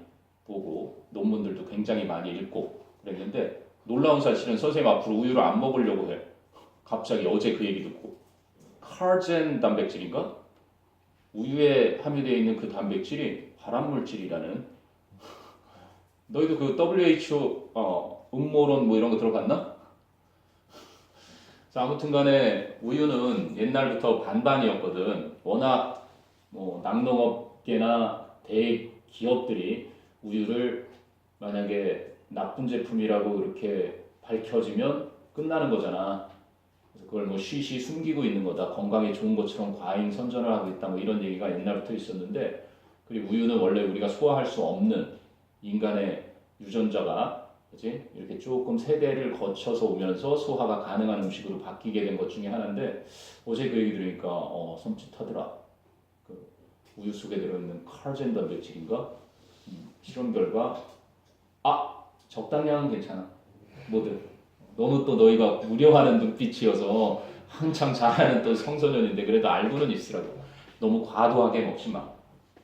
보고 논문들도 굉장히 많이 읽고 그랬는데 놀라운 사실은 선생님 앞으로 우유를 안 먹으려고 해. 갑자기 어제 그 얘기 듣고 카르젠 단백질인가? 우유에 함유되어 있는 그 단백질이 발암물질이라는. 너희도 그 WHO 음모론 뭐 이런 거 들어봤나? 자, 아무튼간에 우유는 옛날부터 반반이었거든. 워낙 뭐 낙농업계나 대기업들이 우유를 만약에 나쁜 제품이라고 그렇게 밝혀지면 끝나는 거잖아. 그래서 그걸 뭐 쉬쉬 숨기고 있는 거다. 건강에 좋은 것처럼 과잉 선전을 하고 있다. 뭐 이런 얘기가 옛날부터 있었는데, 그리고 우유는 원래 우리가 소화할 수 없는 인간의 유전자가 그치? 이렇게 조금 세대를 거쳐서 오면서 소화가 가능한 음식으로 바뀌게 된 것 중에 하나인데, 어제 그 얘기 들으니까 섬찟하더라. 그 우유 속에 들어있는 카르젠 단백질인가? 실험 결과 적당량은 괜찮아. 뭐든. 너무 또 너희가 우려하는 눈빛이어서 한창 잘하는 또 청소년인데 그래도 알고는 있으라고. 너무 과도하게 먹지 마.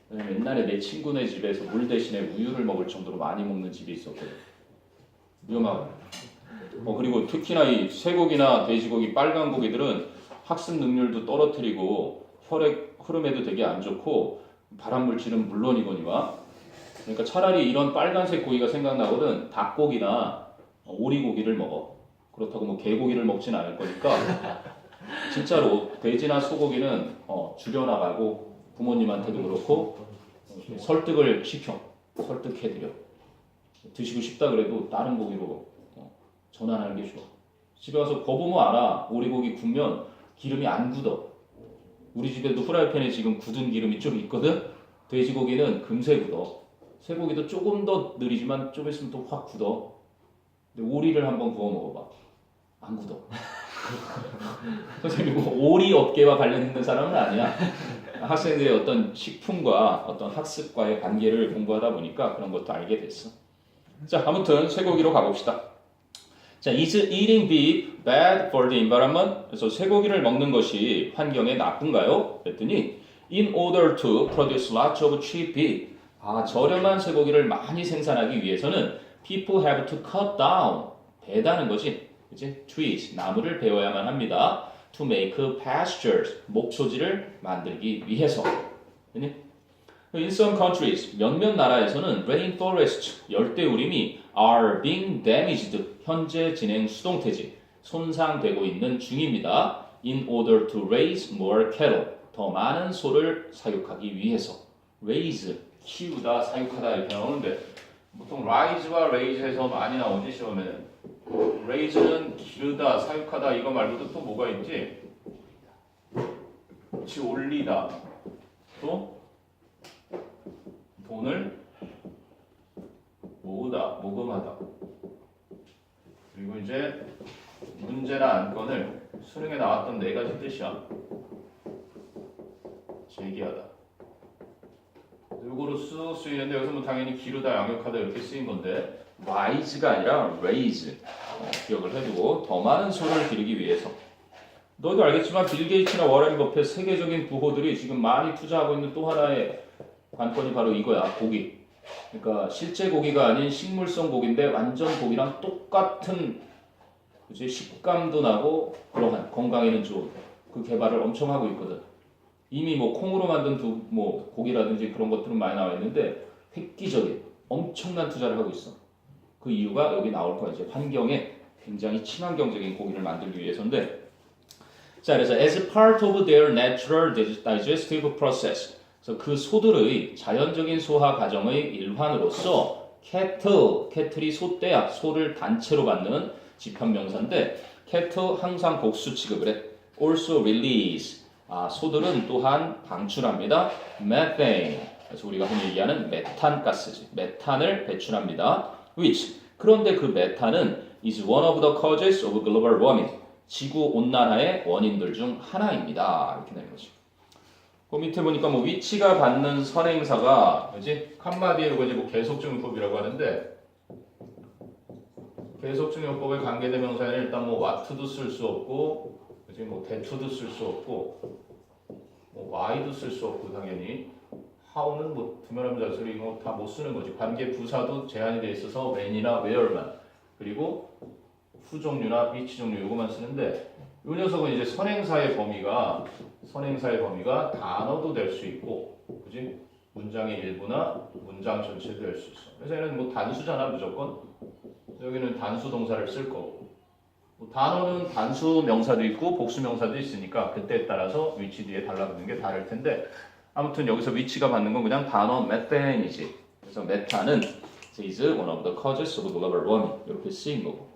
왜냐면 옛날에 내 친구네 집에서 물 대신에 우유를 먹을 정도로 많이 먹는 집이 있었거든. 위험하고. 그리고 특히나 이 쇠고기나 돼지고기, 빨간 고기들은 학습 능률도 떨어뜨리고 혈액 흐름에도 되게 안 좋고 발암물질은 물론이거니와. 그러니까 차라리 이런 빨간색 고기가 생각나거든. 닭고기나 오리고기를 먹어. 그렇다고 뭐 개고기를 먹진 않을 거니까 진짜로 돼지나 소고기는 줄여나가고 부모님한테도 그렇고 설득을 시켜. 설득해드려. 드시고 싶다 그래도 다른 고기로 전환하는 게 좋아. 집에 가서 거 보면 알아. 오리고기 굽면 기름이 안 굳어. 우리 집에도 프라이팬에 지금 굳은 기름이 좀 있거든. 돼지고기는 금세 굳어. 쇠고기도 조금 더 느리지만 좀 있으면 또 확 굳어. 근데 오리를 한번 구워 먹어봐. 안 굳어. 선생님이 뭐 오리 업계와 관련 있는 사람은 아니야. 학생들의 어떤 식품과 어떤 학습과의 관계를 공부하다 보니까 그런 것도 알게 됐어. 자, 아무튼 쇠고기로 가봅시다. 자, is eating beef bad for the environment? 그래서 쇠고기를 먹는 것이 환경에 나쁜가요? 그랬더니 in order to produce lots of cheap beef. 저렴한 쇠고기를 많이 생산하기 위해서는 people have to cut down. 베다는 거지. 그치? trees, 나무를 베어야만 합니다. to make pastures, 목초지를 만들기 위해서. In some countries, 몇몇 나라에서는 rainforest, 열대우림이 are being damaged, 현재 진행 수동태지.
손상되고 있는 중입니다. In order to raise more cattle. 더 많은 소를 사육하기 위해서. raise, 키우다, 사육하다 이렇게 나오는데 보통 rise와 raise에서 많이 나오지 시험에는. raise는 기르다, 사육하다 이거 말고도 또 뭐가 있지? 그렇지, 올리다. 또 돈을 모으다, 모금하다. 그리고 이제 문제나 안건을 수능에 나왔던 네 가지 뜻이야. 제기하다. 요거로 쑥 쓰이는데 여기서 뭐 당연히 기르다, 양육하다 이렇게 쓰인 건데 rise가 아니라 raise. 기억을 해두고 더 많은 소를 기르기 위해서. 너희도 알겠지만 빌 게이츠나 워렌 버핏 세계적인 부호들이 지금 많이 투자하고 있는 또 하나의 관건이 바로 이거야. 고기. 그러니까 실제 고기가 아닌 식물성 고기인데 완전 고기랑 똑같은 그치? 식감도 나고 그러한 건강에는 좋은 그 개발을 엄청 하고 있거든. 이미 뭐 콩으로 만든 뭐 고기라든지 그런 것들은 많이 나와 있는데 획기적인 엄청난 투자를 하고 있어. 그 이유가 여기 나올 거야. 이제 환경에 굉장히 친환경적인 고기를 만들기 위해서인데 자, 그래서 as part of their natural digestive process. 그래서 그 소들의 자연적인 소화 과정의 일환으로서 캐틀이 소떼야. 소를 단체로 받는 집합명사인데 cattle 항상 복수 취급을 해. also release. 소들은 또한 방출합니다. methane. 그래서 우리가 흔히 얘기하는 메탄 가스지. 메탄을 배출합니다. which. 그런데 그 메탄은 is one of the causes of global warming. 지구 온난화의 원인들 중 하나입니다. 이렇게 되는 거죠. 그 밑에 보니까 뭐 위치가 받는 선행사가 뭐지? 칸마디에 이거 이제 뭐 계속적용법이라고 하는데 계속적용법의 관계대명사에는 일단 뭐 what도 쓸 수 없고 그지? 뭐 that도 쓸 수 없고 뭐 why도 쓸 수 없고 당연히 how는 뭐 두면함자 소리 뭐 다 못 쓰는 거지. 관계 부사도 제한이 돼 있어서 when이나 where만 그리고 후 종류나 which 종류 요거만 쓰는데 이 녀석은 이제 선행사의 범위가 단어도 될 수 있고 그지? 문장의 일부나 문장 전체도 될 수 있어. 그래서 얘는 뭐 단수잖아 무조건. 여기는 단수 동사를 쓸 거고 뭐 단어는 단수 명사도 있고 복수 명사도 있으니까 그때에 따라서 위치 뒤에 달라붙는 게 다를 텐데 아무튼 여기서 위치가 받는 건 그냥 단어 methane이지. 그래서 메탄은 is one of the causes of global warming 이렇게 쓰인 거고.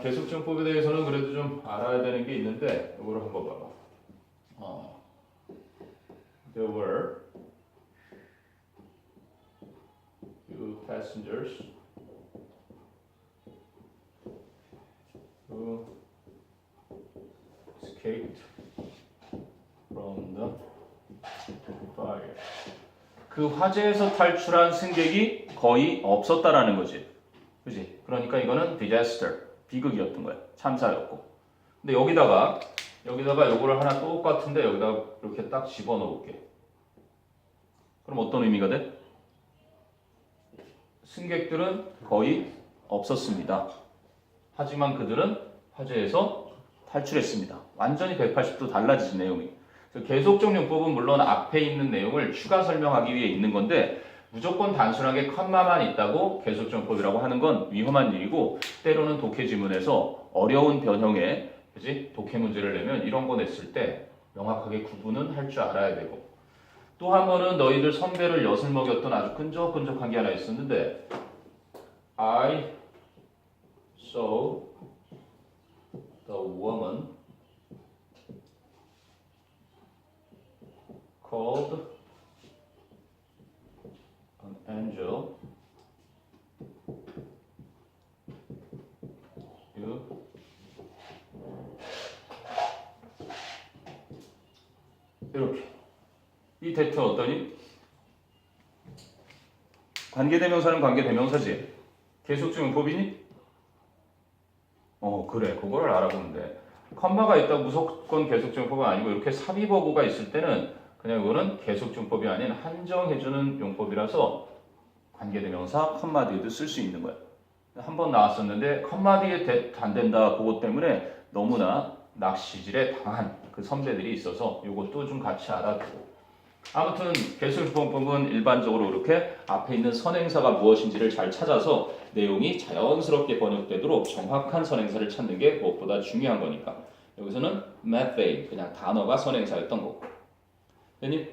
계속적용법에 대해서는 그래도 좀 알아야 되는 게 있는데 이거를 한번 봐봐. There were few passengers who escaped from the fire. 그 화재에서 탈출한 승객이 거의 없었다라는 거지. 그지? 그러니까 이거는 disaster. 비극이었던 거야. 참사였고. 근데 여기다가 요거를 하나 똑같은데 여기다가 이렇게 딱 집어넣을게. 그럼 어떤 의미가 돼? 승객들은 거의 없었습니다. 하지만 그들은 화재에서 탈출했습니다. 완전히 180도 달라지신 내용이. 계속적용법은 물론 앞에 있는 내용을 추가 설명하기 위해 있는 건데 무조건 단순하게 컴마만 있다고 계속적용법이라고 하는 건 위험한 일이고 때로는 독해 지문에서 어려운 변형의 그지? 독해 문제를 내면 이런 거 냈을 때 명확하게 구분은 할 줄 알아야 되고 또 한 번은 너희들 선배를 엿을 먹였던 아주 끈적끈적한 게 하나 있었는데 I saw the woman called an angel. 이렇게 이 대표 어떠니? 관계대명사는 관계대명사지. 계속적용법이니? 그래. 그거를 알아보면 돼. 컴마가 있다고 무조건 계속적용법은 아니고 이렇게 삽입어구가 있을 때는 그냥 이거는 계속적용법이 아닌 한정해주는 용법이라서 관계대명사 컴마 뒤에도 쓸 수 있는 거야. 한 번 나왔었는데 컴마 뒤에 안 된다 그것 때문에 너무나 낚시질에 당한 그 선배들이 있어서 이것도 좀 같이 알아두고 아무튼 계속적용법은 일반적으로 이렇게 앞에 있는 선행사가 무엇인지를 잘 찾아서 내용이 자연스럽게 번역되도록 정확한 선행사를 찾는 게 무엇보다 중요한 거니까. 여기서는 methane 그냥 단어가 선행사였던 거고. 됐니?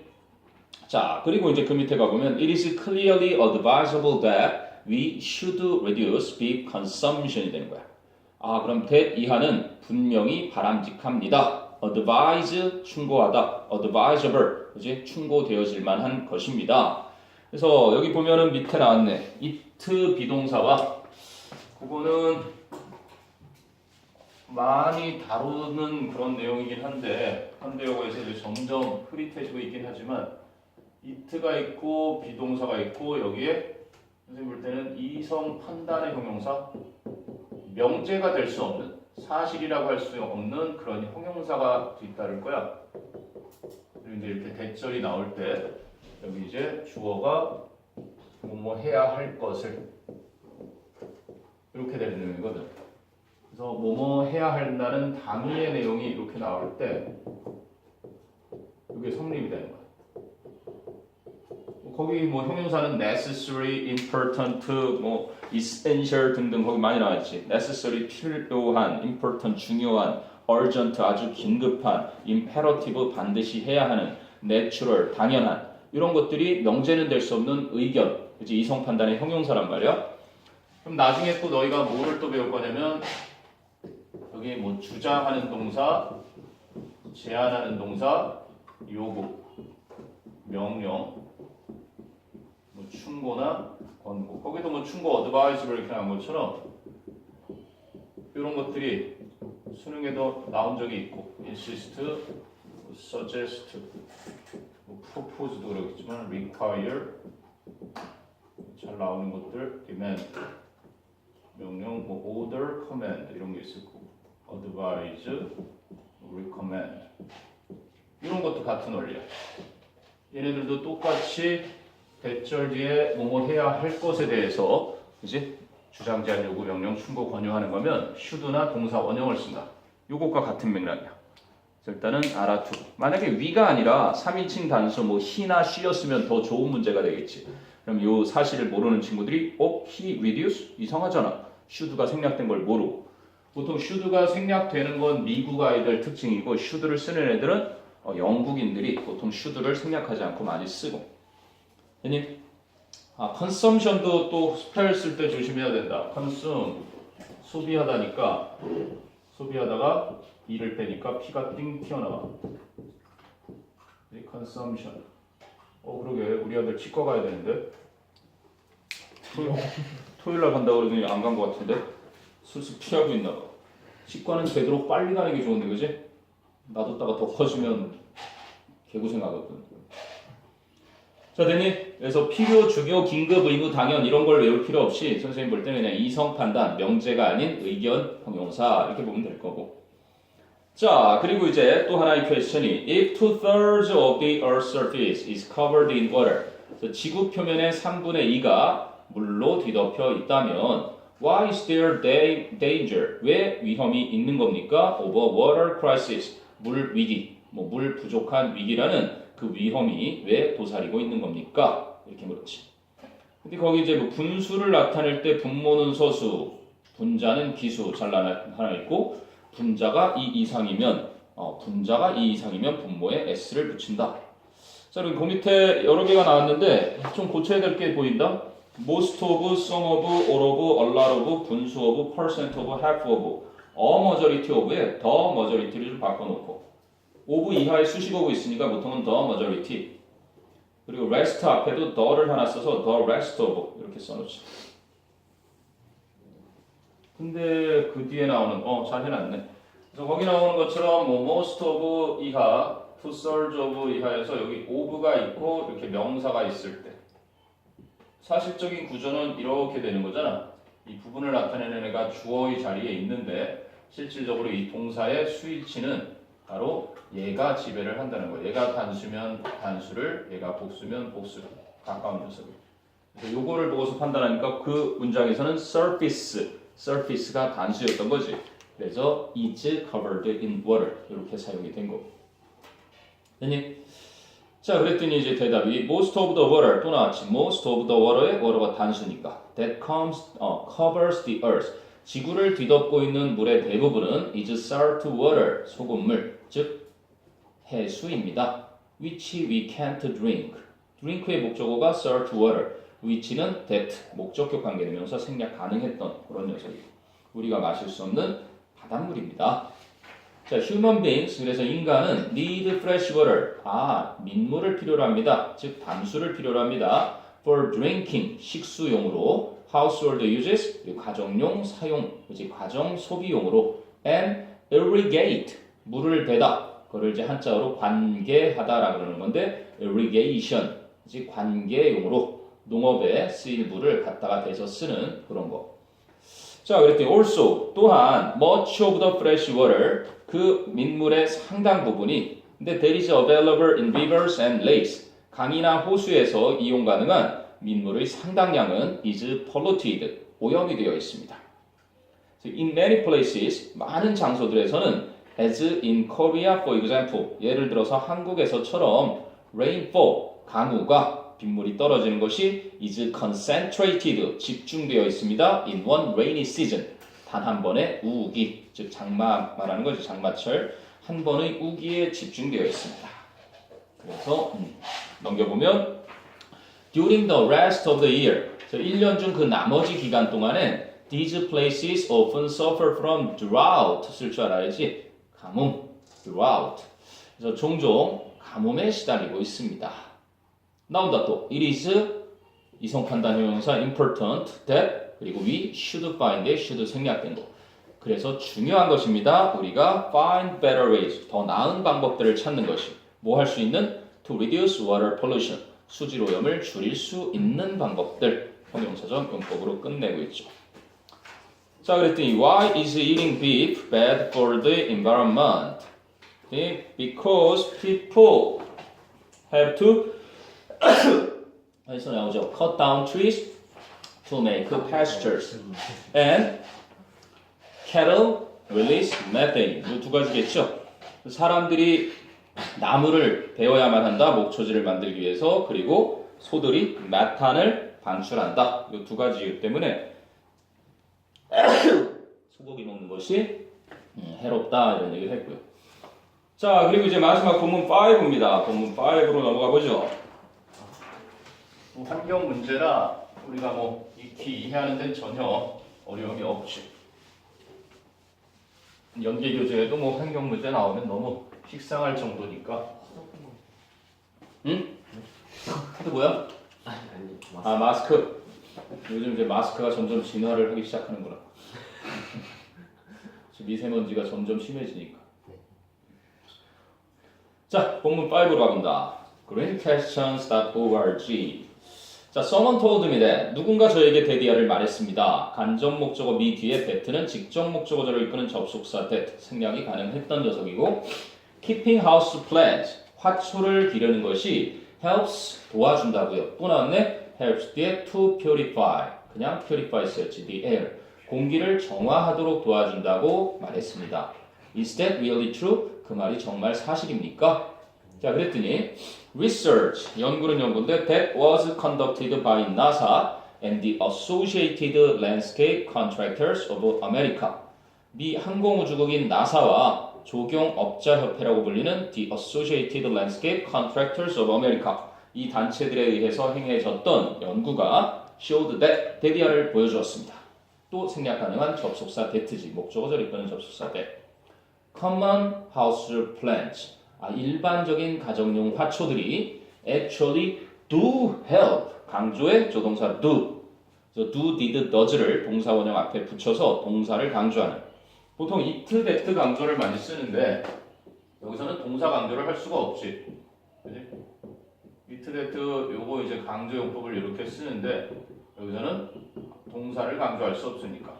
자, 그리고 이제 그 밑에 가보면 it is clearly advisable that we should reduce beef consumption이 되는 거야. 아, 그럼 that 이하는 분명히 바람직합니다. advise 충고하다, advisable 그지? 충고되어질 만한 것입니다. 그래서 여기 보면은 밑에 나왔네. it 비동사와 그거는 많이 다루는 그런 내용이긴 한데 현대어에서 이제 점점 흐릿해지고 있긴 하지만 it가 있고 비동사가 있고 여기에 선생님 볼 때는 이성 판단의 형용사 명제가 될 수 없는 사실이라고 할 수 없는 그런 형용사가 뒤따를 거야. 그리고 이제 이렇게 대절이 나올 때 여기 이제 주어가 뭐 해야 할 것을 이렇게 되는 내용이거든. 그래서 뭐뭐 해야 한다는 당위의 내용이 이렇게 나올 때 이게 성립이 되는 거야. 거기 뭐 형용사는 necessary, important, 뭐 essential 등등 거기 많이 나왔지. necessary 필요한, important 중요한, urgent 아주 긴급한, imperative 반드시 해야 하는, natural 당연한 이런 것들이 명제는 될 수 없는 의견, 그치? 이성 판단의 형용사란 말이야. 그럼 나중에 또 너희가 뭐를 또 배울 거냐면 여기 뭐 주장하는 동사, 제안하는 동사, 요구, 명령, 뭐 충고나 권고. 거기도 뭐 충고, 어드바이스를 이렇게 나온 것처럼 이런 것들이 수능에도 나온 적이 있고, insist, suggest, 뭐 propose도 그렇겠지만 require 잘 나오는 것들, demand, 명령, 뭐 order, command 이런 게 있을 거고, advise, recommend 이런 것도 같은 원리야. 얘네들도 똑같이 대절 뒤에 뭐뭐 해야 할 것에 대해서 그지? 주장, 제안, 요구, 명령, 충고, 권유하는 거면 should나 동사 원형을 쓴다. 요것과 같은 맥락이야. 일단은 알아두고 만약에 we가 아니라 3인칭 단수 뭐 he나 she였으면 더 좋은 문제가 되겠지. 그럼 요 사실을 모르는 친구들이 he reduce? 이상하잖아. should가 생략된 걸 모르고 보통 should가 생략되는 건 미국 아이들 특징이고 should를 쓰는 애들은 영국인들이 보통 should를 생략하지 않고 많이 쓰고 됐니? consumption도 또 스펠 쓸 때 조심해야 된다. consume 소비하다니까 소비하다가 이를 빼니까 피가 띵 튀어나와. consumption. 그러게 우리 아들 치과 가야 되는데 토요일 날 간다고 그러더니 안 간 것 같은데 슬슬 피하고 있나 봐. 치과는 되도록 빨리 가는 게 좋은데 그지? 놔뒀다가 더 커지면 개고생하거든. 자 됐니? 그래서 필요, 중요, 긴급, 의무, 당연 이런 걸 외울 필요 없이 선생님 볼 때는 그냥 이성 판단, 명제가 아닌 의견, 형용사 이렇게 보면 될 거고. 자 그리고 이제 또 하나의 퀘스천이 If 2/3 of the Earth's surface is covered in water 지구 표면의 3분의 2가 물로 뒤덮여 있다면 Why is there danger? 왜 위험이 있는 겁니까? Over water crisis 물 위기, 뭐 물 부족한 위기라는 그 위험이 왜 도사리고 있는 겁니까? 이렇게 물었지. 근데 거기 이제 뭐 분수를 나타낼 때 분모는 서수, 분자는 기수 잘 하나 있고 분자가 2 이상이면 분모에 s를 붙인다. 자, 그리고 그 밑에 여러 개가 나왔는데 좀 고쳐야 될 게 보인다. most of, some of, all of, a lot of, 분수 of, percent of, half of, a majority of에 the majority를 좀 바꿔놓고 of 이하에 수식어고 있으니까 보통은 the majority 그리고 rest 앞에도 the를 하나 써서 the rest of 이렇게 써놓지. 근데 그 뒤에 나오는 잘 해놨네. 그래서 거기 나오는 것처럼 뭐 most of 이하, 2/3 of 이하에서 여기 of가 있고 이렇게 명사가 있을 때 사실적인 구조는 이렇게 되는 거잖아. 이 부분을 나타내는 애가 주어의 자리에 있는데 실질적으로 이 동사의 수일치는 바로 얘가 지배를 한다는 거예요. 얘가 단수면 단수를, 얘가 복수면 복수를 가까운 녀석을. 그래서 요거를 보고서 판단하니까 그 문장에서는 surface가 단수였던 거지. 그래서 is covered in water 이렇게 사용이 된 거고. 됐니? 자, 그랬더니 이제 대답이 most of the water 또 나왔지. most of the water의 water가 단수니까 that covers the earth. 지구를 뒤덮고 있는 물의 대부분은 is salt water, 소금물, 즉 해수입니다. which we can't drink. drink의 목적어가 salt water, which는 that, 목적격 관계대명사 생략 가능했던 그런 녀석이고 우리가 마실 수 없는 바닷물입니다. 자, human beings, 그래서 인간은 need fresh water, 민물을 필요로 합니다. 즉 담수를 필요로 합니다. for drinking, 식수용으로, household uses, 가정용 사용, 즉 가정 소비용으로, and irrigate, 물을 대다, 그걸 이제 한자어로 관계하다라 그러는 건데 irrigation, 즉 관계용으로 농업에 쓰일 물을 갖다가 대서 쓰는 그런 거. 자, 그랬더니 also 또한 much of the fresh water, 그 민물의 상당 부분이 근데 there is available in rivers and lakes, 강이나 호수에서 이용 가능한 민물의 상당량은 is polluted, 오염이 되어 있습니다. In many places, 많은 장소들에서는 as in Korea for example, 예를 들어서 한국에서처럼 rainfall, 강우가 빗물이 떨어지는 것이 is concentrated, 집중되어 있습니다. in one rainy season, 단 한 번의 우기, 즉 장마 말하는 거죠. 장마철 한 번의 우기에 집중되어 있습니다. 그래서 넘겨보면 during the rest of the year, 1년 중 그 나머지 기간 동안에 these places often suffer from drought, 쓸 줄 알아야지. 가뭄, drought. 그래서 종종 가뭄에 시달리고 있습니다. 나온다 또. It is 이성 판단 형용사 important that, 그리고 we should find에 should 생략된 거. 그래서 중요한 것입니다. 우리가 find better ways, 더 나은 방법들을 찾는 것이 뭐 할 수 있는 to reduce water pollution, 수질 오염을 줄일 수 있는 방법들, 형용사적 용법으로 끝내고 있죠. 자, 그랬더니 why is eating beef bad for the environment? Because people have to 여기서 나오죠. cut down trees to make pastures and cattle release methane. 이 두 가지겠죠. 사람들이 나무를 베어야만 한다. 목초지를 만들기 위해서. 그리고 소들이 메탄을 방출한다. 이 두 가지이기 때문에 소고기 먹는 것이 해롭다 이런 얘기를 했고요. 자, 그리고 이제 마지막 본문 5입니다. 본문 5로 넘어가 보죠.
환경 문제나 우리가 뭐 익히 이해하는 데는 전혀 어려움이 없지. 연계 교재에도 뭐 환경 문제 나오면 너무 식상할 정도니까. 응? 카드 뭐야? 마스크. 요즘 이제 마스크가 점점 진화를 하기 시작하는구나. 미세먼지가 점점 심해지니까. 자, 본문 5로 가본다. greenquestions.org. 자, someone told me that, 누군가 저에게 대디아를 말했습니다. 간접 목적어 me 뒤에 that는 직접 목적어절을 이끄는 접속사 that, 생략이 가능했던 녀석이고, keeping house plants, 화초를 기르는 것이 helps, 도와준다고요. 또 나왔네. helps 뒤에 to purify, 그냥 purify 쓰였지. the air, 공기를 정화하도록 도와준다고 말했습니다. Is that really true? 그 말이 정말 사실입니까? 자, 그랬더니 research, 연구는 연구인데 that was conducted by NASA and the Associated Landscape Contractors of America. 미 항공우주국인 나사와 조경업자협회라고 불리는 the Associated Landscape Contractors of America, 이 단체들에 의해서 행해졌던 연구가 showed that, 대디아를 보여주었습니다. 또 생략 가능한 접속사 that지, 목적어절 이끄는 접속사 that. Common house plants, 일반적인 가정용 화초들이 actually do help, 강조의 조동사 do, do, did, does를 동사 원형 앞에 붙여서 동사를 강조하는. 보통 it, that 강조를 많이 쓰는데 여기서는 동사 강조를 할 수가 없지. 그지? it, that 요거 이제 강조 용법을 이렇게 쓰는데 여기서는 동사를 강조할 수 없으니까.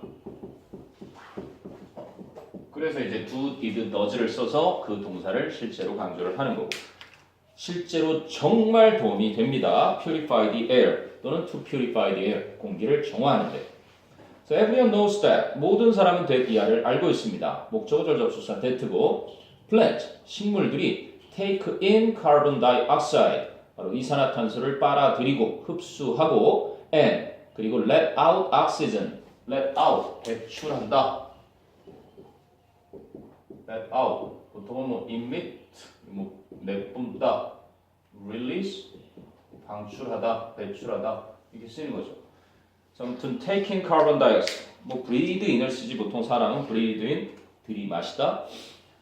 그래서 이제 do, did, does를 써서 그 동사를 실제로 강조를 하는 거고, 실제로 정말 도움이 됩니다. purify the air 또는 to purify the air, 공기를 정화하는데. So everyone knows that, 모든 사람은 that 이하를 알고 있습니다. 목적어절 접속사 that고 plant, 식물들이
take in carbon dioxide 바로 이산화탄소를 빨아들이고 흡수하고 and 그리고 let out oxygen let out 배출한다. let out 보통은 뭐 emit 뭐 내뿜다 release 방출하다 배출하다 이렇게 쓰이는 거죠. 아무튼 take in carbon dioxide 뭐 breathe in을 쓰지 보통 사람은 breathe in 들이마시다.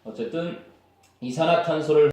어쨌든 이산화탄소를